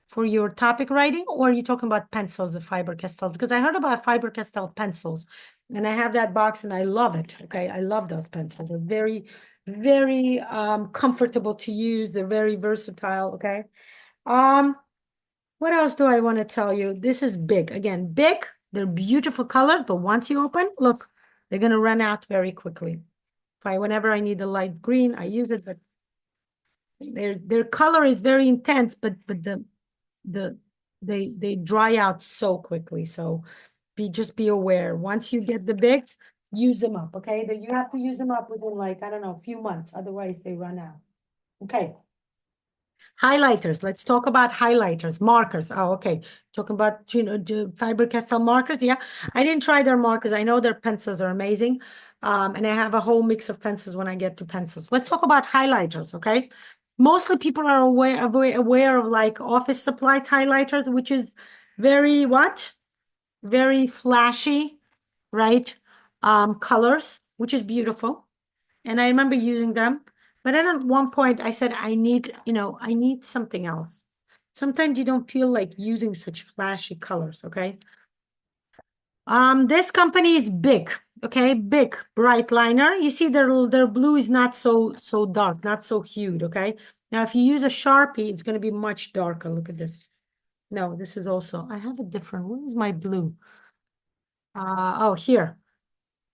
for your topic writing, or are you talking about pencils, the Fiber Castell? Because I heard about Fiber Castell pencils, and I have that box and I love it. Okay, I love those pencils. They're very, very comfortable to use. They're very versatile. Okay. What else do I want to tell you? This is big. Again, big. They're beautiful colors, but once you open, look, they're gonna run out very quickly. Whenever I need a light green, I use it, but their color is very intense, but the they dry out so quickly. So just be aware. Once you get the bigs, use them up. Okay, that you have to use them up within like I don't know a few months, otherwise they run out. Okay. Highlighters. Let's talk about highlighters, markers. Oh, okay. Talking about Faber-Castell markers. Yeah, I didn't try their markers. I know their pencils are amazing, and I have a whole mix of pencils when I get to pencils. Let's talk about highlighters. Okay, mostly people are aware of like office supplies highlighters, which is very what? Very flashy, right? Colors, which is beautiful. And I remember using them. But then at one point I said, I need something else. Sometimes you don't feel like using such flashy colors, okay? This company is big, okay? Big, bright liner. You see their blue is not so dark, not so hued, okay? Now, if you use a Sharpie, it's going to be much darker. Look at this. No, this is also, I have a different, where is my blue? Oh, here.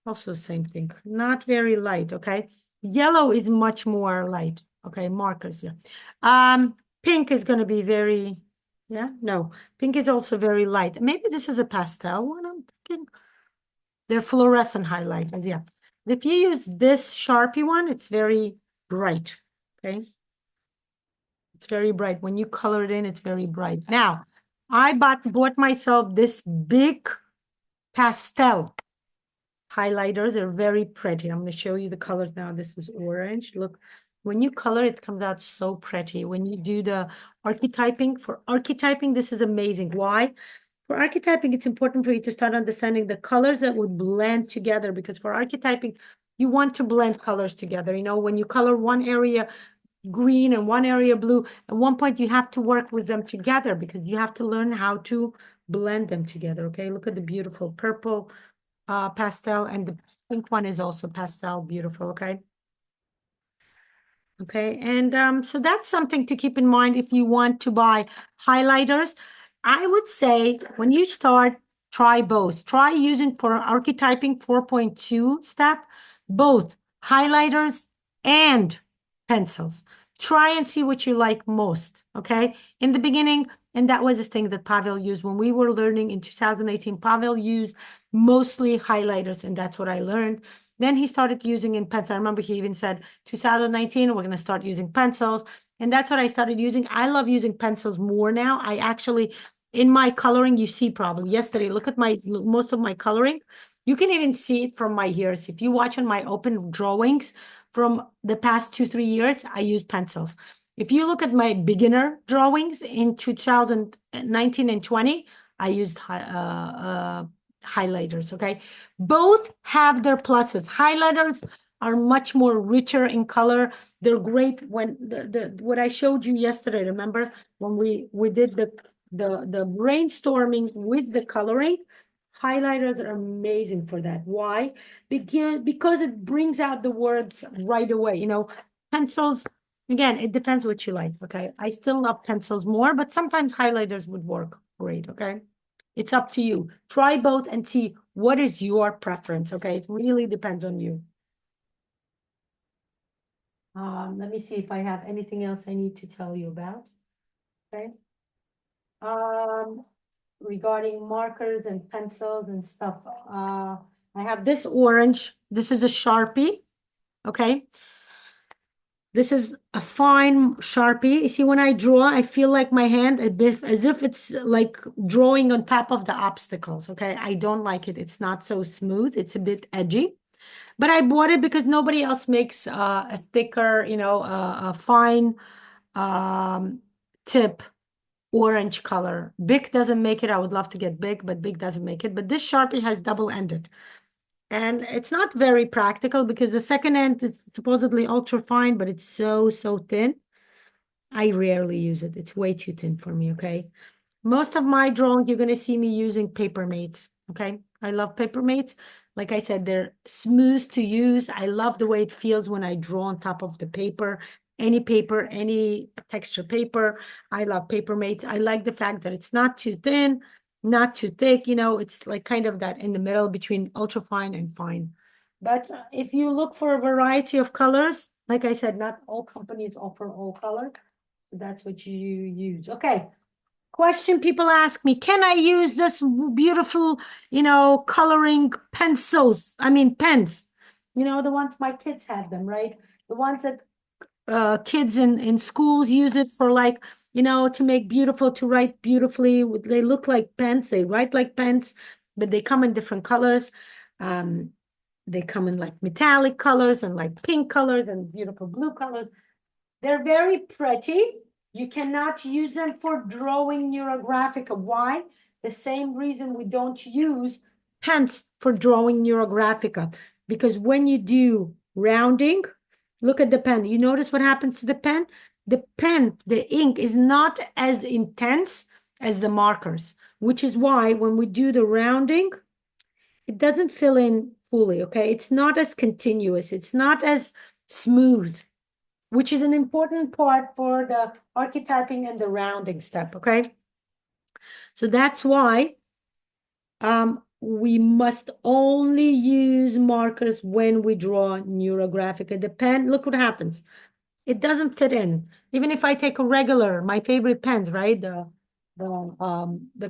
Also same thing, not very light, okay? Yellow is much more light, okay? Markers, yeah. Pink is going to be very, yeah, no. Pink is also very light. Maybe this is a pastel one, I'm thinking. They're fluorescent highlighters, yeah. If you use this Sharpie one, it's very bright, okay? It's very bright. When you color it in, it's very bright. Now, I bought myself this big pastel highlighters. They're very pretty. I'm going to show you the colors now. This is orange. Look, when you color, it comes out so pretty. When you do the archetyping, this is amazing. Why? For archetyping, it's important for you to start understanding the colors that would blend together, because for archetyping, you want to blend colors together. You know, when you color one area green and one area blue, at one point you have to work with them together because you have to learn how to blend them together. Okay, look at the beautiful purple pastel, and the pink one is also pastel, beautiful. Okay. Okay, and so that's something to keep in mind if you want to buy highlighters. I would say when you start, try both. Try using for archetyping 4.2 step, both highlighters and pencils. Try and see what you like most, okay? In the beginning, and that was the thing that Pavel used when we were learning in 2018, Pavel used mostly highlighters, and that's what I learned. Then he started using in pencil. I remember he even said 2019, we're going to start using pencils. And that's what I started using. I love using pencils more now. I actually, in my coloring, you see probably yesterday, look at most of my coloring. You can even see it from my years. If you watch on my open drawings from the past 2, 3 years, I use pencils. If you look at my beginner drawings in 2019 and 20, I used highlighters, okay? Both have their pluses. Highlighters are much more richer in color. They're great when what I showed you yesterday, remember when we did the brainstorming with the coloring. Highlighters are amazing for that. Why? Because it brings out the words right away. You know, pencils, again, it depends what you like, okay? I still love pencils more, but sometimes highlighters would work great, okay? It's up to you. Try both and see what is your preference, okay? It really depends on you. Let me see if I have anything else I need to tell you about, okay? Um, Regarding markers and pencils and stuff, I have this orange. This is a Sharpie, okay? This is a fine Sharpie. You see, when I draw, I feel like my hand a bit as if it's like drawing on top of the obstacles, okay? I don't like it. It's not so smooth. It's a bit edgy. But I bought it because nobody else makes a thicker, you know, a fine tip orange color. Bic doesn't make it. I would love to get Bic, but Bic doesn't make it. But this Sharpie has double-ended. And it's not very practical because the second end is supposedly ultra fine, but it's so, so thin. I rarely use it. It's way too thin for me, okay? Most of my drawing, you're going to see me using paper mates, okay? I love paper mates. Like I said, they're smooth to use. I love the way it feels when I draw on top of the paper. Any paper, any texture paper. I love paper mates. I like the fact that it's not too thin, not too thick. You know, it's like kind of that in the middle between ultra fine and fine. But if you look for a variety of colors, like I said, not all companies offer all color. That's what you use. Okay. Question people ask me, can I use this beautiful, you know, coloring pencils? I mean, pens. You know, the ones my kids have them, right? The ones that kids in schools use it for like, you know, to make beautiful, to write beautifully. They look like pens. They write like pens, but they come in different colors. Um, they come in like metallic colors and like pink colors and beautiful blue colors. They're very pretty. You cannot use them for drawing NeuroGraphica. Why? The same reason we don't use pens for drawing NeuroGraphica. Because when you do rounding, look at the pen. You notice what happens to the pen? The pen, the ink is not as intense as the markers, which is why when we do the rounding, it doesn't fill in fully, okay? It's not as continuous. It's not as smooth, which is an important part for the archetyping and the rounding step, okay? So that's why we must only use markers when we draw NeuroGraphica. The pen, look what happens. It doesn't fit in. Even if I take a regular, my favorite pens, right? The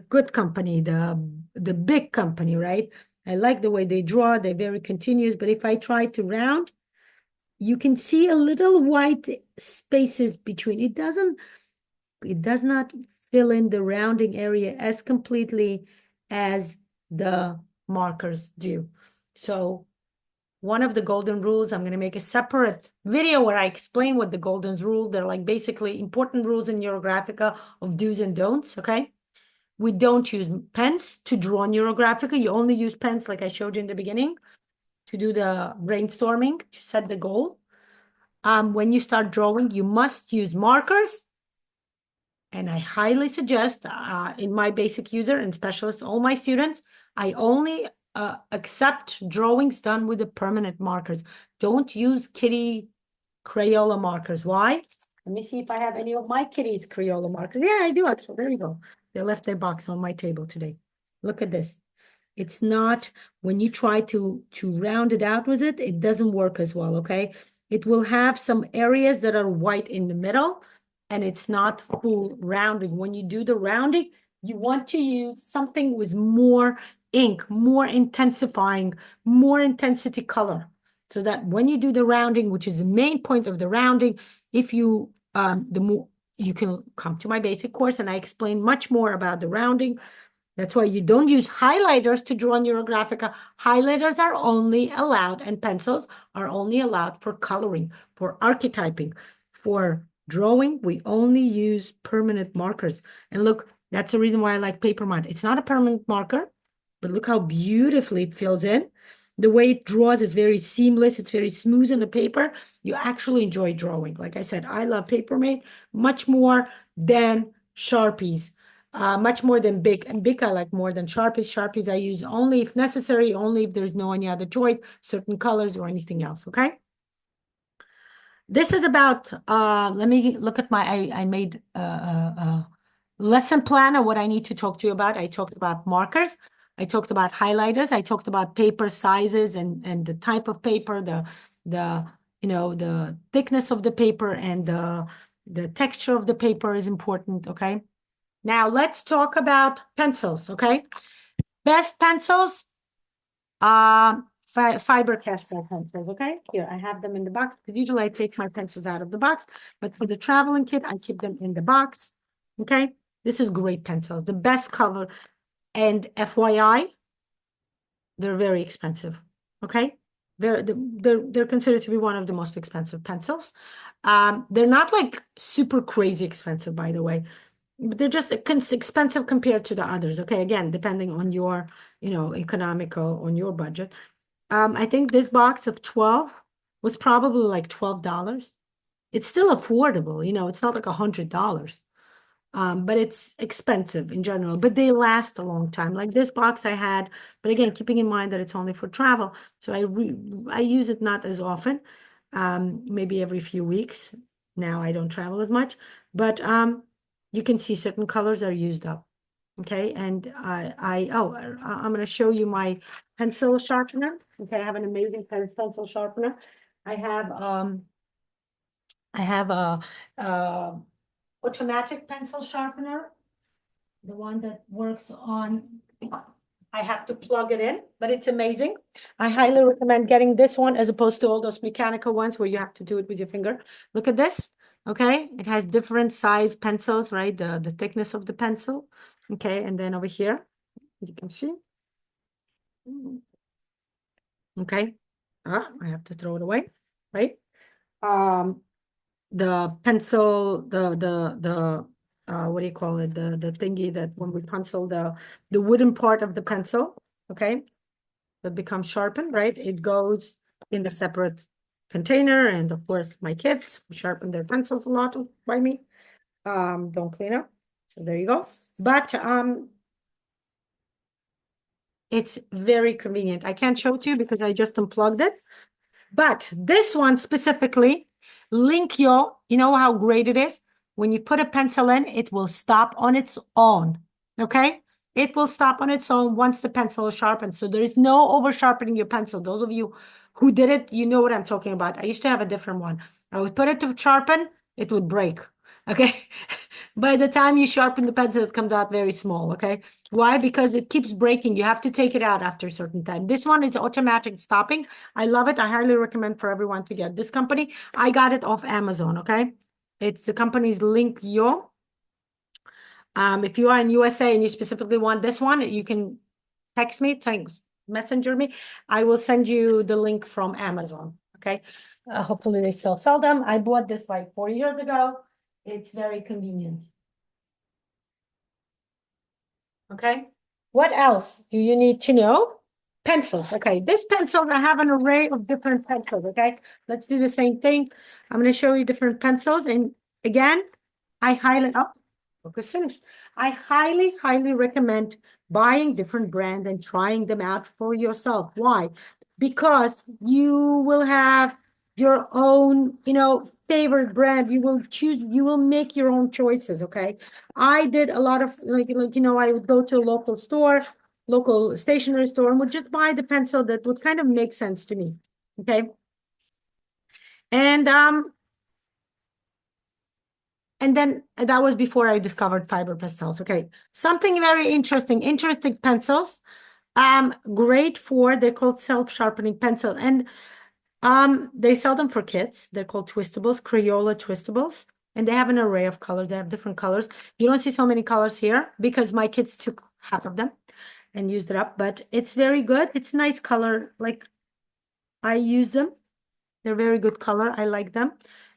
good company, the big company, right? I like the way they draw, they're very continuous, but if I try to round, you can see a little white spaces between. It does not fill in the rounding area as completely as the markers do. So one of the golden rules, I'm going to make a separate video where I explain what the golden rule, they're like basically important rules in NeuroGraphica of do's and don'ts, okay? We don't use pens to draw NeuroGraphica. You only use pens, like I showed you in the beginning, to do the brainstorming, to set the goal. When you start drawing, you must use markers. And I highly suggest in my basic user and specialist, all my students, I only accept drawings done with the permanent markers. Don't use kitty Crayola markers. Why? Let me see if I have any of my kitties Crayola markers. Yeah, I do actually. There you go. They left their box on my table today. Look at this. It's not, when you try to round it out with it, it doesn't work as well, okay? It will have some areas that are white in the middle, and it's not full rounding. When you do the rounding, you want to use something with more ink, more intensifying, more intensity color. So that when you do the rounding, which is the main point of the rounding, if you the more you can come to my basic course and I explain much more about the rounding. That's why you don't use highlighters to draw NeuroGraphica. Highlighters are only allowed, and pencils are only allowed for coloring, for archetyping. For drawing, we only use permanent markers. And look, that's the reason why I like paper mud. It's not a permanent marker, but look how beautifully it fills in. The way it draws is very seamless. It's very smooth on the paper. You actually enjoy drawing. Like I said, I love paper mate much more than Sharpies. Much more than Bic. And Bic I like more than Sharpies. Sharpies I use only if necessary, only if there's no any other choice, certain colors or anything else, okay? This is about, let me look at I made a lesson plan of what I need to talk to you about. I talked about markers. I talked about highlighters. I talked about paper sizes and the type of paper, the thickness of the paper and the texture of the paper is important, okay? Now let's talk about pencils, okay? Best pencils, fiber cast pencils, okay? Here, I have them in the box. Because usually I take my pencils out of the box, but for the traveling kit, I keep them in the box, okay? This is great pencils, the best color. And FYI, they're very expensive, okay? They're considered to be one of the most expensive pencils. They're not like super crazy expensive, by the way. But they're just expensive compared to the others. Okay, again, depending on your, economical, on your budget. I think this box of 12 was probably like $12. It's still affordable, it's not like $100. But it's expensive in general, but they last a long time. Like this box I had, but again, keeping in mind that it's only for travel. So I use it not as often, maybe every few weeks. Now I don't travel as much, but you can see certain colors are used up. Okay, and I'm going to show you my pencil sharpener. Okay, I have an amazing pencil sharpener. I have a automatic pencil sharpener, the one that works on, I have to plug it in, but it's amazing. I highly recommend getting this one as opposed to all those mechanical ones where you have to do it with your finger. Look at this, okay? It has different size pencils, right? The thickness of the pencil, okay? And then over here, you can see, okay? I have to throw it away, right? The pencil, what do you call it? The thingy that when we pencil the wooden part of the pencil, okay, that becomes sharpened, right? It goes in a separate container, and of course, my kids sharpen their pencils a lot by me. Don't clean up. So there you go. But it's very convenient. I can't show it to you because I just unplugged it. But this one specifically, Linkyo, you know how great it is? When you put a pencil in, it will stop on its own, okay? It will stop on its own once the pencil is sharpened. So there is no over sharpening your pencil. Those of you who did it, you know what I'm talking about. I used to have a different one. I would put it to sharpen, it would break, okay? By the time you sharpen the pencil, it comes out very small, okay? Why? Because it keeps breaking. You have to take it out after a certain time. This one is automatic stopping. I love it. I highly recommend for everyone to get this company. I got it off Amazon, okay? It's the company's Linkyo. If you are in USA and you specifically want this one, you can text me, messenger me. I will send you the link from Amazon, okay? Hopefully they still sell them. I bought this like 4 years ago. It's very convenient. Okay. What else do you need to know? Pencils. Okay. This pencil, I have an array of different pencils. Okay. Let's do the same thing. I'm going to show you different pencils. And again, I highly, focus finished. I highly recommend buying different brands and trying them out for yourself. Why? Because you will have your own, favorite brand. You will choose, you will make your own choices. Okay. I did a lot of I would go to a local store, local stationery store, and would just buy the pencil that would kind of make sense to me. Okay. And then that was before I discovered fiber pastels. Okay. Something very interesting pencils. Great for, they're called self-sharpening pencil. And they sell them for kids. They're called twistables, Crayola twistables. And they have an array of colors. They have different colors. You don't see so many colors here because my kids took half of them and used it up, but it's very good. It's nice color. Like I use them. They're very good color. I like them.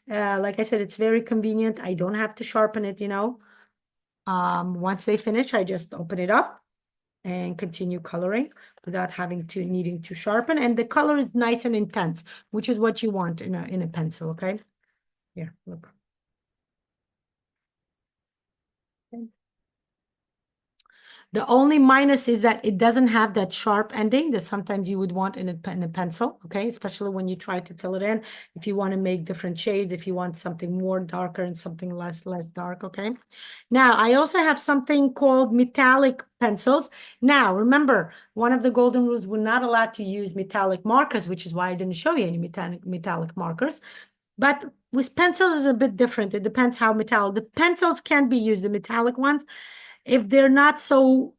Like I said, it's very convenient. I don't have to sharpen it, you know. Once they finish, I just open it up and continue coloring without needing to sharpen. And the color is nice and intense, which is what you want in a pencil, okay? Here, look. Okay. The only minus is that it doesn't have that sharp ending that sometimes you would want in a pencil, okay? Especially when you try to fill it in. If you want to make different shades, if you want something more darker and something less dark, okay? Now, I also have something called metallic pencils. Now, remember, one of the golden rules, we're not allowed to use metallic markers, which is why I didn't show you any metallic markers. But with pencils, it's a bit different. It depends how metallic. The pencils can be used, the metallic ones, if they're not so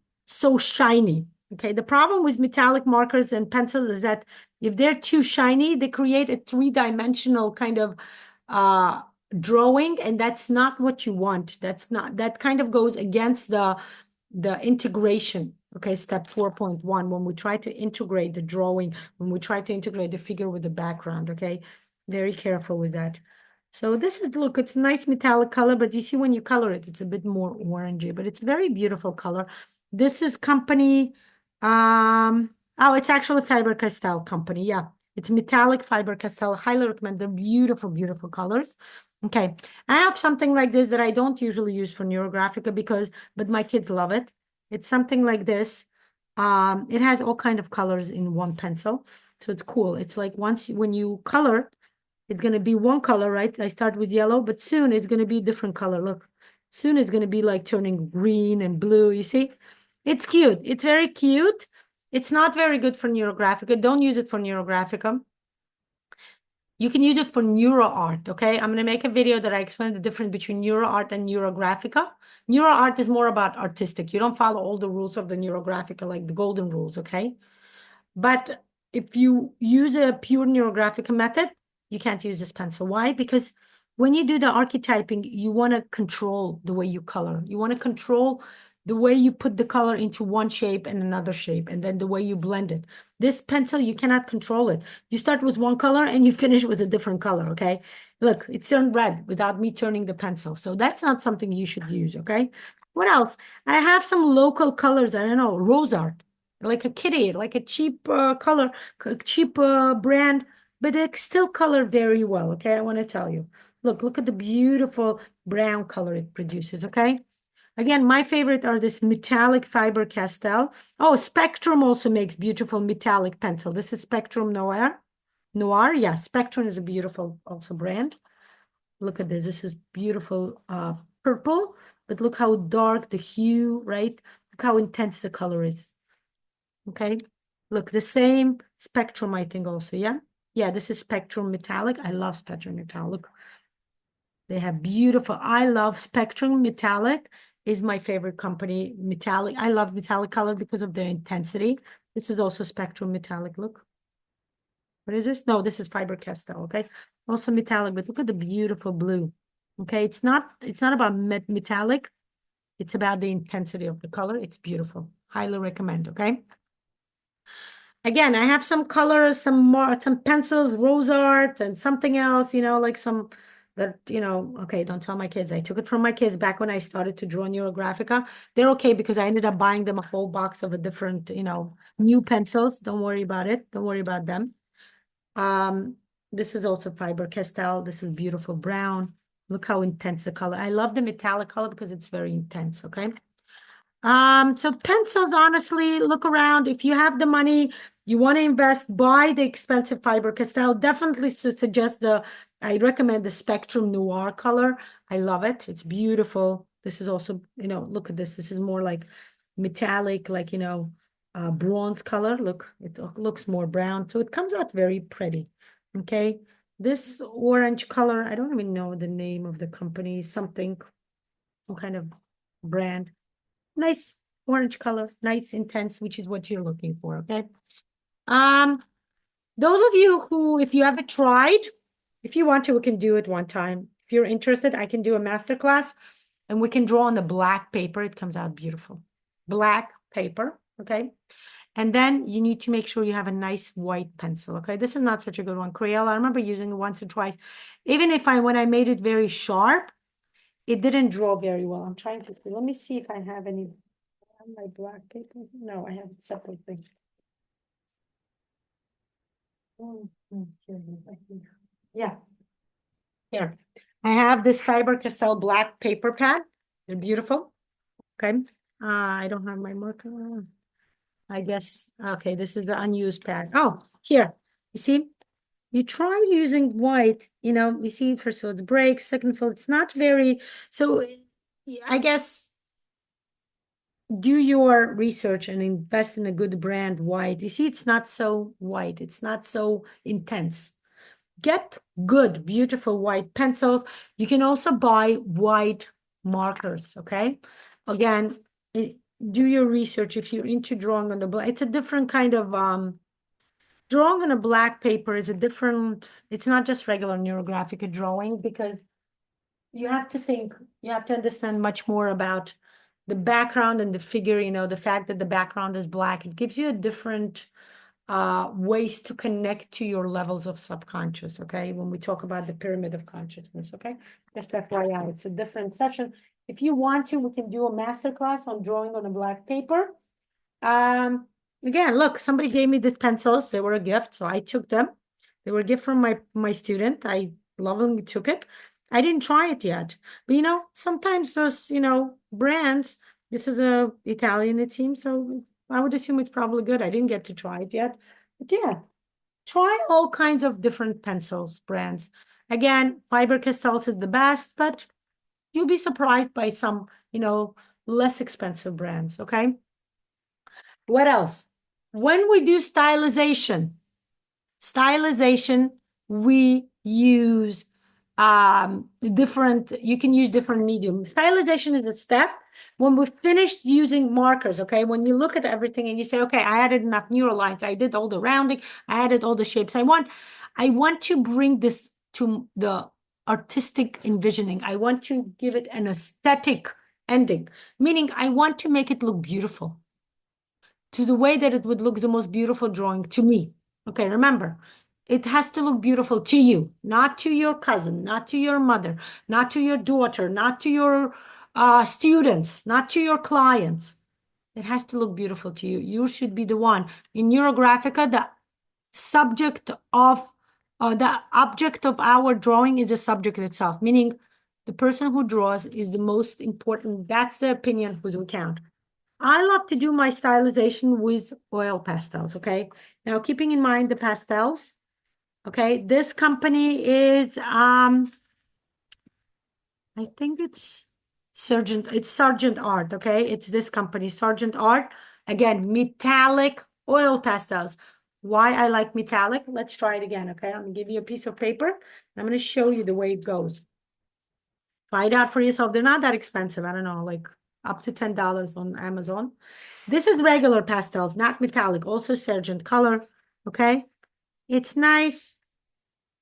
shiny. Okay, the problem with metallic markers and pencils is that if they're too shiny, they create a three-dimensional kind of drawing, and that's not what you want. That kind of goes against the integration. Okay, step 4.1, when we try to integrate the drawing, when we try to integrate the figure with the background, okay? Very careful with that. So this is, look, it's a nice metallic color, but you see when you color it, it's a bit more orangey, but it's a very beautiful color. This is company, oh, it's actually Faber-Castell company. Yeah, it's metallic Faber-Castell. Highly recommend. They're beautiful, beautiful colors. Okay, I have something like this that I don't usually use for NeuroGraphica but my kids love it. It's something like this. It has all kind of colors in one pencil, so it's cool. It's like when you color, it's going to be one color, right? I start with yellow, but soon it's going to be a different color. Look, soon it's going to be like turning green and blue. You see? It's cute. It's very cute. It's not very good for NeuroGraphica. Don't use it for NeuroGraphica. You can use it for NeuroArt, okay? I'm going to make a video that I explain the difference between NeuroArt and NeuroGraphica. NeuroArt is more about artistic. You don't follow all the rules of the NeuroGraphica, like the golden rules, okay? But if you use a pure NeuroGraphic method, you can't use this pencil. Why? Because when you do the archetyping, you want to control the way you color. You want to control the way you put the color into one shape and another shape, and then the way you blend it. This pencil, you cannot control it. You start with one color and you finish with a different color, okay? Look, it turned red without me turning the pencil. So that's not something you should use, okay? What else? I have some local colors. I don't know, rose art, like a kitty, like a cheap color, cheap brand, but it still color very well. Okay, I want to tell you. Look at the beautiful brown color it produces. Okay, again, my favorite are this metallic fiber Castell. Oh, Spectrum also makes beautiful metallic pencil. This is Spectrum Noir. Noir, yeah, Spectrum is a beautiful also brand. Look at this. This is beautiful purple, but look how dark the hue, right? Look how intense the color is. Okay, look, the same Spectrum, I think also, yeah? Yeah, this is Spectrum Metallic. I love Spectrum Metallic. They have beautiful, I love Spectrum Metallic is my favorite company. Metallic, I love metallic color because of their intensity. This is also Spectrum Metallic, look. What is this? No, this is Fiber Castell, okay? Also metallic, but look at the beautiful blue. Okay, it's not about metallic. It's about the intensity of the color. It's beautiful. Highly recommend, okay? Again, I have some colors, some pencils, rose art, and something else, you know, like some that, you know, okay, don't tell my kids. I took it from my kids back when I started to draw NeuroGraphica. They're okay because I ended up buying them a whole box of a different, you know, new pencils. Don't worry about it. Don't worry about them. This is also Fiber Castell. This is beautiful brown. Look how intense the color. I love the metallic color because it's very intense, okay? So pencils, honestly, look around. If you have the money, you want to invest, buy the expensive Fiber Castell. Definitely suggest I recommend the Spectrum Noir color. I love it. It's beautiful. This is also, you know, look at this. This is more like metallic, like, you know, bronze color. Look, it looks more brown. So it comes out very pretty. Okay. This orange color, I don't even know the name of the company, something, some kind of brand. Nice, orange color, nice, intense, which is what you're looking for, okay? Those of you who, if you haven't tried, if you want to, we can do it one time. If you're interested, I can do a master class and we can draw on the black paper. It comes out beautiful. Black paper, okay? And then you need to make sure you have a nice white pencil, okay? This is not such a good one. Crayola, I remember using it once or twice. Even if when I made it very sharp, it didn't draw very well. I'm trying to, let me see if I have any on my black paper. No, I have it separately. Yeah. Here. I have this Faber-Castell black paper pad. They're beautiful. Okay. I don't have my marker. I guess, okay, this is the unused pad. Oh, here. You see? You try using white, you see, first of all, it breaks, second of all, it's not very, so I guess do your research and invest in a good brand white. You see, it's not so white, it's not so intense. Get good, beautiful white pencils. You can also buy white markers, okay? Again, do your research if you're into drawing on the black. It's a different kind of drawing on a black paper is a different, it's not just regular neurographic drawing because you have to think, you have to understand much more about the background and the figure, the fact that the background is black. It gives you a different ways to connect to your levels of subconscious, okay? When we talk about the pyramid of consciousness, okay? Just FYI, it's a different session. If you want to, we can do a master class on drawing on a black paper. Again, look, somebody gave me these pencils. They were a gift, so I took them. They were a gift from my student. I lovingly took it. I didn't try it yet. But sometimes those, brands, this is a Italian, it seems, so I would assume it's probably good. I didn't get to try it yet. But yeah, try all kinds of different pencils brands. Again, Faber-Castell is the best, but you'll be surprised by some, less expensive brands, okay? What else? When we do stylization, we use you can use different medium. Stylization is a step when we finished using markers, okay? When you look at everything and you say, okay, I added enough neural lines, I did all the rounding, I added all the shapes I want to bring this to the artistic envisioning. I want to give it an aesthetic ending, meaning I want to make it look beautiful to the way that it would look the most beautiful drawing to me. Okay, remember, it has to look beautiful to you, not to your cousin, not to your mother, not to your daughter, not to your students, not to your clients. It has to look beautiful to you. You should be the one. In NeuroGraphica, the object of our drawing is the subject itself, meaning the person who draws is the most important. That's the opinion who's will count. I love to do my stylization with oil pastels, okay? Now, keeping in mind the pastels, okay? This company is, I think it's Sargent Art, okay? It's this company, Sargent Art. Again, metallic oil pastels. Why I like metallic? Let's try it again, okay? I'm gonna give you a piece of paper. I'm gonna show you the way it goes. Try it out for yourself. They're not that expensive. I don't know, like up to $10 on Amazon. This is regular pastels, not metallic, also Sargent color, okay? It's nice,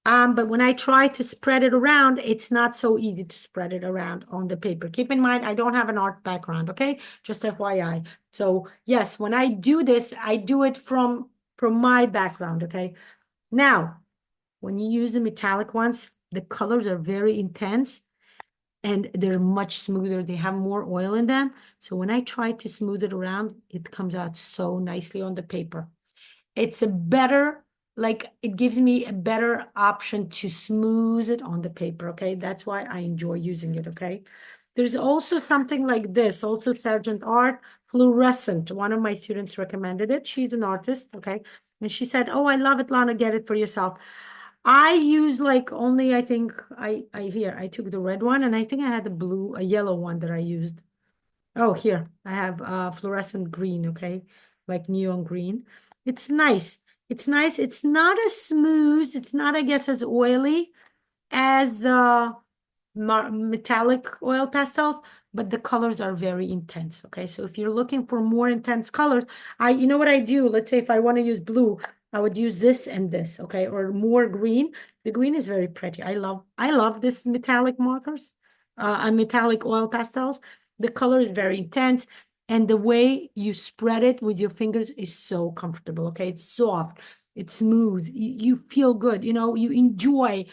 but when I try to spread it around, it's not so easy to spread it around on the paper. Keep in mind, I don't have an art background, okay? Just FYI. So yes, when I do this, I do it from my background, okay? Now, when you use the metallic ones, the colors are very intense and they're much smoother. They have more oil in them. So when I try to smooth it around, it comes out so nicely on the paper. It's a better, like it gives me a better option to smooth it on the paper, okay? That's why I enjoy using it, okay? There's also something like this, also Sargent Art, fluorescent. One of my students recommended it. She's an artist, okay? And she said, oh, I love it, Lana, get it for yourself. I use like only, I think I took the red one and I think I had a yellow one that I used. Oh, here I have fluorescent green, okay? Like neon green. It's nice. It's nice. It's not as smooth. It's not, I guess, as oily as metallic oil pastels, but the colors are very intense, okay? So if you're looking for more intense colors, you know what I do? Let's say if I want to use blue, I would use this and this, okay? Or more green. The green is very pretty. I love this metallic markers, and metallic oil pastels. The color is very intense, and the way you spread it with your fingers is so comfortable, okay? It's soft, it's smooth. You feel good, you know, you enjoy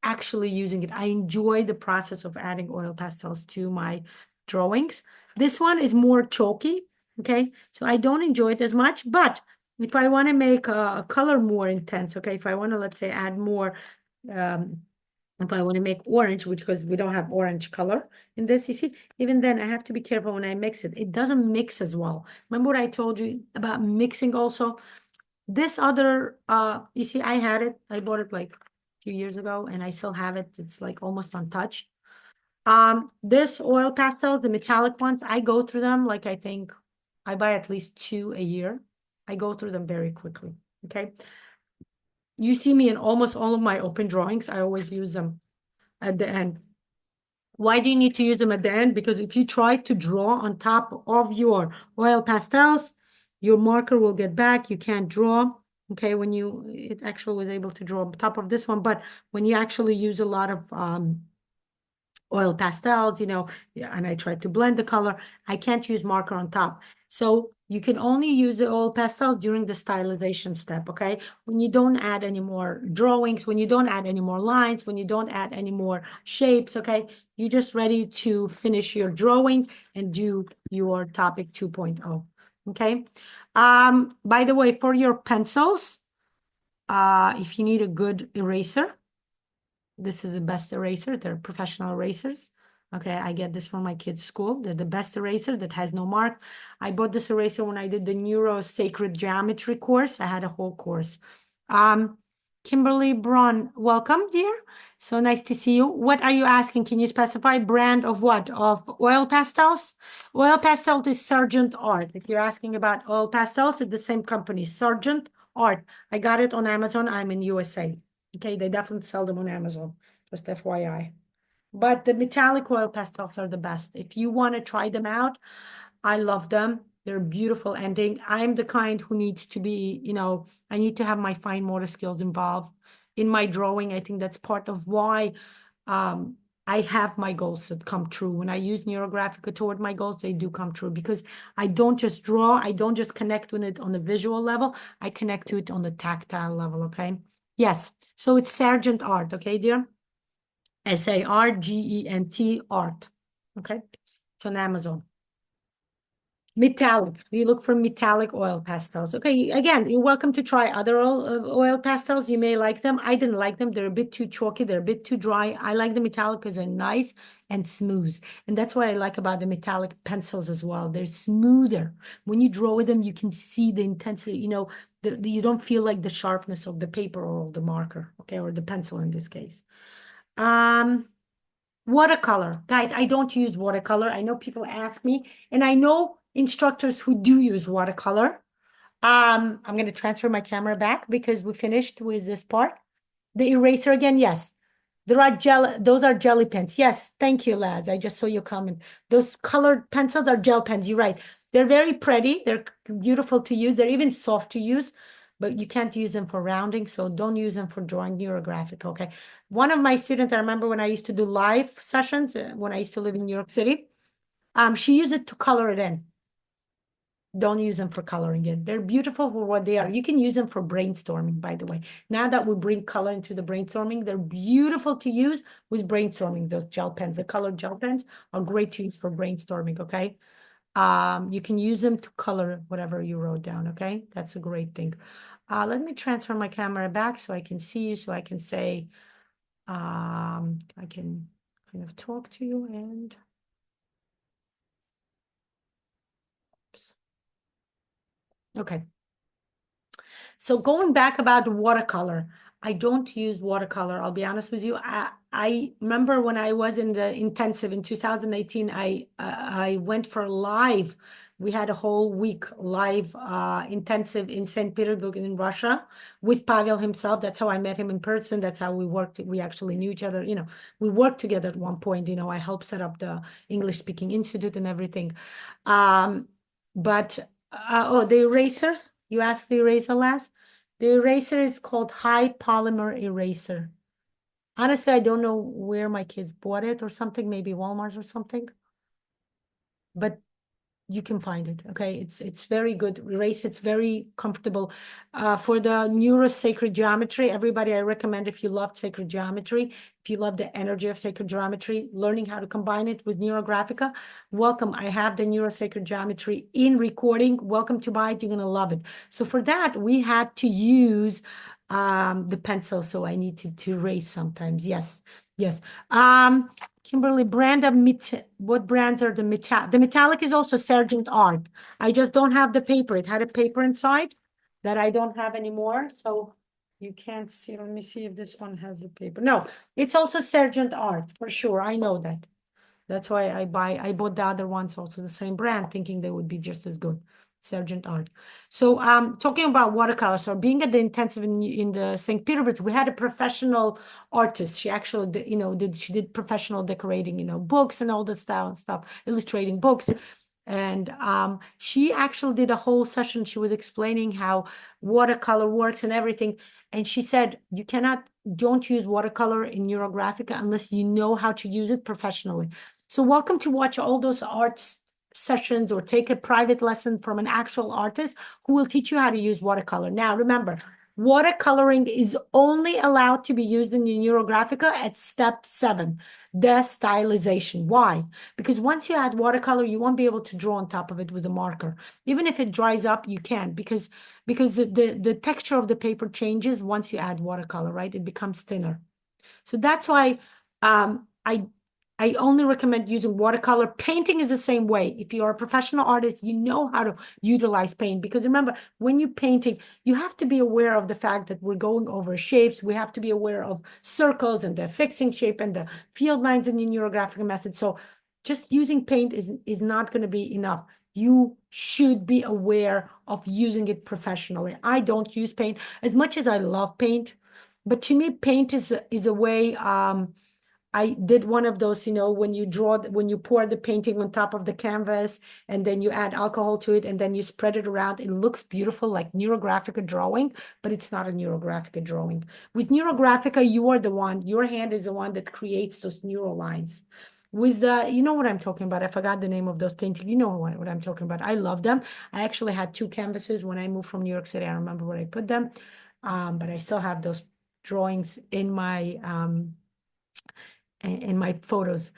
actually using it. I enjoy the process of adding oil pastels to my drawings. This one is more chalky, okay? So I don't enjoy it as much, but if I want to make a color more intense, okay, if I want to, let's say, add more, um, if I want to make orange, which because we don't have orange color in this, you see, even then I have to be careful when I mix it. It doesn't mix as well. Remember what I told you about mixing also? This other, you see, I had it. I bought it like 2 years ago and I still have it. It's like almost untouched. This oil pastels, the metallic ones, I go through them like I think I buy at least 2 a year. I go through them very quickly. Okay. You see me in almost all of my open drawings. I always use them at the end. Why do you need to use them at the end? Because if you try to draw on top of your oil pastels, your marker will get back. You can't draw. Okay, it actually was able to draw on top of this one, but when you actually use a lot of oil pastels, yeah, and I try to blend the color, I can't use marker on top. So you can only use the oil pastel during the stylization step, okay? When you don't add any more drawings, when you don't add any more lines, when you don't add any more shapes, okay? You're just ready to finish your drawing and do your topic 2.0, okay? By the way, for your pencils, if you need a good eraser, this is the best eraser. They're professional erasers. Okay, I get this from my kids' school. They're the best eraser that has no mark. I bought this eraser when I did the Neuro Sacred Geometry course. I had a whole course. Kimberly Braun, welcome, dear. So nice to see you. What are you asking? Can you specify brand of what? Of oil pastels? Oil pastels is Sargent Art. If you're asking about oil pastels, it's the same company, Sargent Art. I got it on Amazon. I'm in USA. Okay, they definitely sell them on Amazon, just FYI. But the metallic oil pastels are the best. If you want to try them out, I love them. They're beautiful ending. I'm the kind who needs to be, I need to have my fine motor skills involved in my drawing. I think that's part of why um, I have my goals that come true. When I use NeuroGraphic toward my goals, they do come true because I don't just draw, I don't just connect with it on the visual level, I connect to it on the tactile level, okay? Yes, so it's Sargent Art, okay, dear? Sargent Art, okay? It's on Amazon. Metallic. You look for metallic oil pastels. Okay, again, you're welcome to try other oil pastels. You may like them. I didn't like them. They're a bit too chalky. They're a bit too dry. I like the metallic because they're nice and smooth. And that's what I like about the metallic pencils as well. They're smoother. When you draw with them, you can see the intensity, you don't feel like the sharpness of the paper or the marker, okay, or the pencil in this case. Watercolor. Guys, I don't use watercolor. I know people ask me, and I know instructors who do use watercolor. I'm going to transfer my camera back because we finished with this part. The eraser again, yes. Those are jelly pens. Yes, thank you, lads. I just saw your comment. Those colored pencils are gel pens. You're right. They're very pretty. They're beautiful to use. They're even soft to use, but you can't use them for rounding, so don't use them for drawing neurographic, okay? One of my students, I remember when I used to do live sessions, when I used to live in New York City, she used it to color it in. Don't use them for coloring it. They're beautiful for what they are. You can use them for brainstorming, by the way. Now that we bring color into the brainstorming, they're beautiful to use with brainstorming. Those gel pens, the colored gel pens are great to use for brainstorming, okay? You can use them to color whatever you wrote down, okay? That's a great thing. Let me transfer my camera back so I can see you, so I can say, I can kind of talk to you and, oops. Okay. So going back about watercolor, I don't use watercolor. I'll be honest with you. I remember when I was in the intensive in 2018, I went for live. We had a whole week live intensive in St. Petersburg in Russia with Pavel himself. That's how I met him in person. That's how we worked. We actually knew each other. We worked together at one point. I helped set up the English speaking institute and everything. But oh, the eraser. You asked the eraser last. The eraser is called high polymer eraser. Honestly, I don't know where my kids bought it or something, maybe Walmart or something, but you can find it. Okay, it's very good erase. It's very comfortable. For the neurosacred geometry, everybody, I recommend if you love sacred geometry, if you love the energy of sacred geometry, learning how to combine it with NeuroGraphica, welcome. I have the neurosacred geometry in recording. Welcome to buy it. You're gonna love it. So for that, we had to use the pencil. So I need to erase sometimes. Yes, yes. Kimberly, brand of what brands are the metallic? The metallic is also Sergeant Art. I just don't have the paper. It had a paper inside that I don't have anymore. So you can't see. Let me see if this one has the paper. No, it's also Sergeant Art for sure. I know that. That's why I bought the other ones, also the same brand, thinking they would be just as good. Sergeant Art. So talking about watercolors, so being at the intensive in the St. Petersburg, we had a professional artist. She actually she did professional decorating, books and all the stuff, illustrating books. And she actually did a whole session. She was explaining how watercolor works and everything. And she said, don't use watercolor in NeuroGraphica unless you know how to use it professionally. So welcome to watch all those arts sessions or take a private lesson from an actual artist who will teach you how to use watercolor. Now, remember, watercoloring is only allowed to be used in the NeuroGraphica at step 7, the stylization. Why? Because once you add watercolor, you won't be able to draw on top of it with a marker. Even if it dries up, you can because the texture of the paper changes once you add watercolor, right? It becomes thinner. So that's why I only recommend using watercolor. Painting is the same way. If you're a professional artist, you know how to utilize paint. Because remember, when you're painting, you have to be aware of the fact that we're going over shapes. We have to be aware of circles and the fixing shape and the field lines in the neurographic method. So just using paint is not going to be enough. You should be aware of using it professionally. I don't use paint as much as I love paint, but to me, paint is a way. I did one of those, when you pour the painting on top of the canvas and then you add alcohol to it and then you spread it around. It looks beautiful, like NeuroGraphica drawing, but it's not a NeuroGraphica drawing. With NeuroGraphica, your hand is the one that creates those neural lines. With you know what I'm talking about. I forgot the name of those paintings. You know what I'm talking about. I love them. I actually had 2 canvases when I moved from New York City. I remember where I put them. But I still have those drawings in my photos.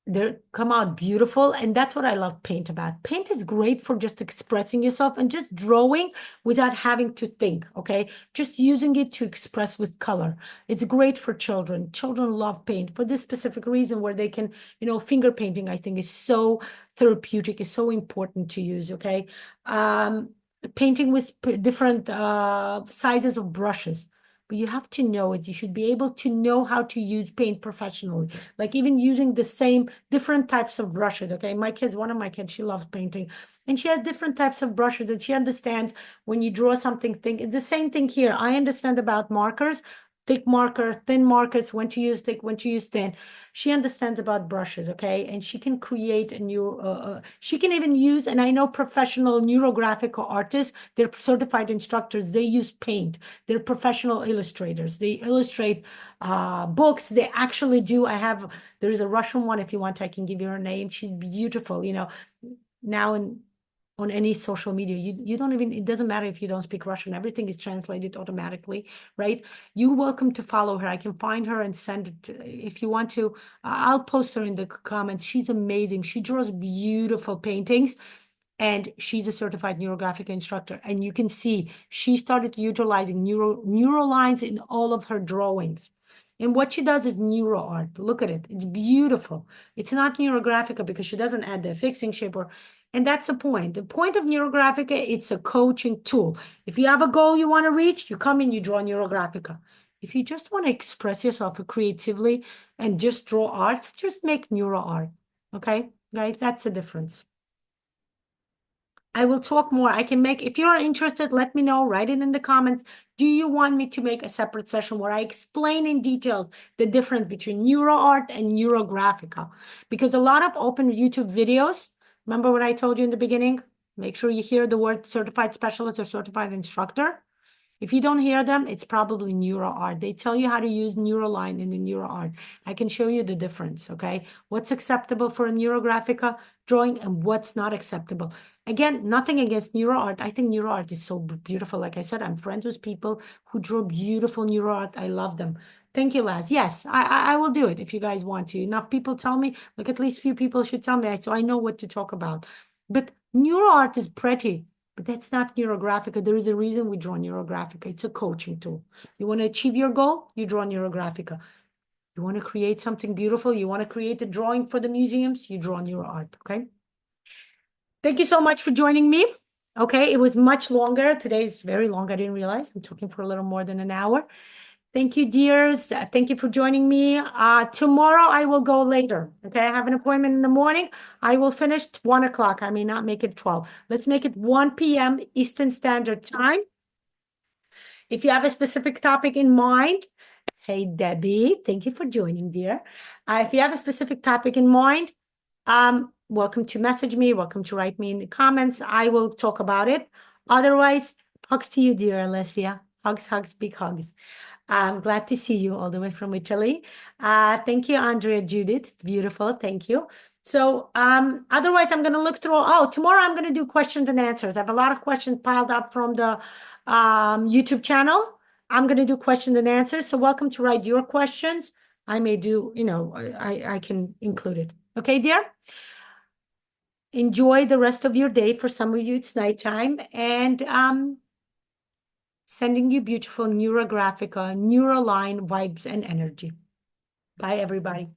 They come out beautiful, and that's what I love paint about. Paint is great for just expressing yourself and just drawing without having to think, okay? Just using it to express with color. It's great for children. Children love paint for this specific reason where they can, finger painting, I think, is so therapeutic, is so important to use, okay? Painting with different sizes of brushes. But you have to know it. You should be able to know how to use paint professionally. Like even using the same different types of brushes. Okay. One of my kids, she loves painting and she has different types of brushes and she understands when you draw something, it's the same thing here. I understand about markers, thick marker, thin markers, when to use thick, when to use thin. She understands about brushes, okay? And she can create a new, she can even use, and I know professional neurographic artists, they're certified instructors, they use paint. They're professional illustrators. They illustrate books. They actually do. There's a Russian one, if you want, I can give you her name. She's beautiful, now on any social media. You don't even, it doesn't matter if you don't speak Russian, everything is translated automatically, right? You're welcome to follow her. I can find her and send it if you want to. I'll post her in the comments. She's amazing. She draws beautiful paintings and she's a certified neurographic instructor. And you can see she started utilizing neural lines in all of her drawings. And what she does is neuro art. Look at it. It's beautiful. It's not neurographica because she doesn't add the fixing shape or And that's the point. The point of NeuroGraphica, it's a coaching tool. If you have a goal you want to reach, you come in, you draw NeuroGraphica. If you just want to express yourself creatively and just draw art, just make neuro art. Okay, guys, that's the difference. I will talk more. I can make, if you're interested, let me know, write it in the comments. Do you want me to make a separate session where I explain in detail the difference between neuro art and NeuroGraphica? Because a lot of open YouTube videos, remember what I told you in the beginning? Make sure you hear the word certified specialist or certified instructor. If you don't hear them, it's probably neuro art. They tell you how to use Neuroline in the neuro art. I can show you the difference, okay? What's acceptable for a NeuroGraphica drawing and what's not acceptable. Again, nothing against neuro art. I think neuro art is so beautiful. Like I said, I'm friends with people who draw beautiful neuro art. I love them. Thank you, Laz. Yes, I will do it if you guys want to. Enough people tell me, like at least few people should tell me so I know what to talk about. But neuro art is pretty. But that's not NeuroGraphica. There is a reason we draw NeuroGraphica. It's a coaching tool. You want to achieve your goal, you draw NeuroGraphica. You want to create something beautiful, you want to create a drawing for the museums, you draw neuro art, okay? Thank you so much for joining me. Okay, it was much longer. Today is very long. I didn't realize. I'm talking for a little more than an hour. Thank you, dears. Thank you for joining me. Tomorrow I will go later. Okay, I have an appointment in the morning. I will finish 1 o'clock. I may not make it 12. Let's make it 1 p.m. Eastern Standard Time. If you have a specific topic in mind, hey, Debbie, thank you for joining, dear. If you have a specific topic in mind, welcome to message me. Welcome to write me in the comments. I will talk about it. Otherwise, hugs to you, dear Alessia. Hugs, hugs, big hugs. I'm glad to see you all the way from Italy. Thank you, Andrea Judith. It's beautiful. Thank you. So otherwise, I'm going to look through. Oh, tomorrow I'm going to do questions and answers. I have a lot of questions piled up from the YouTube channel. I'm going to do questions and answers. So welcome to write your questions. I may do, I can include it. Okay, dear? Enjoy the rest of your day. For some of you, it's nighttime. And sending you beautiful NeuroGraphica, Neuroline vibes and energy. Bye, everybody.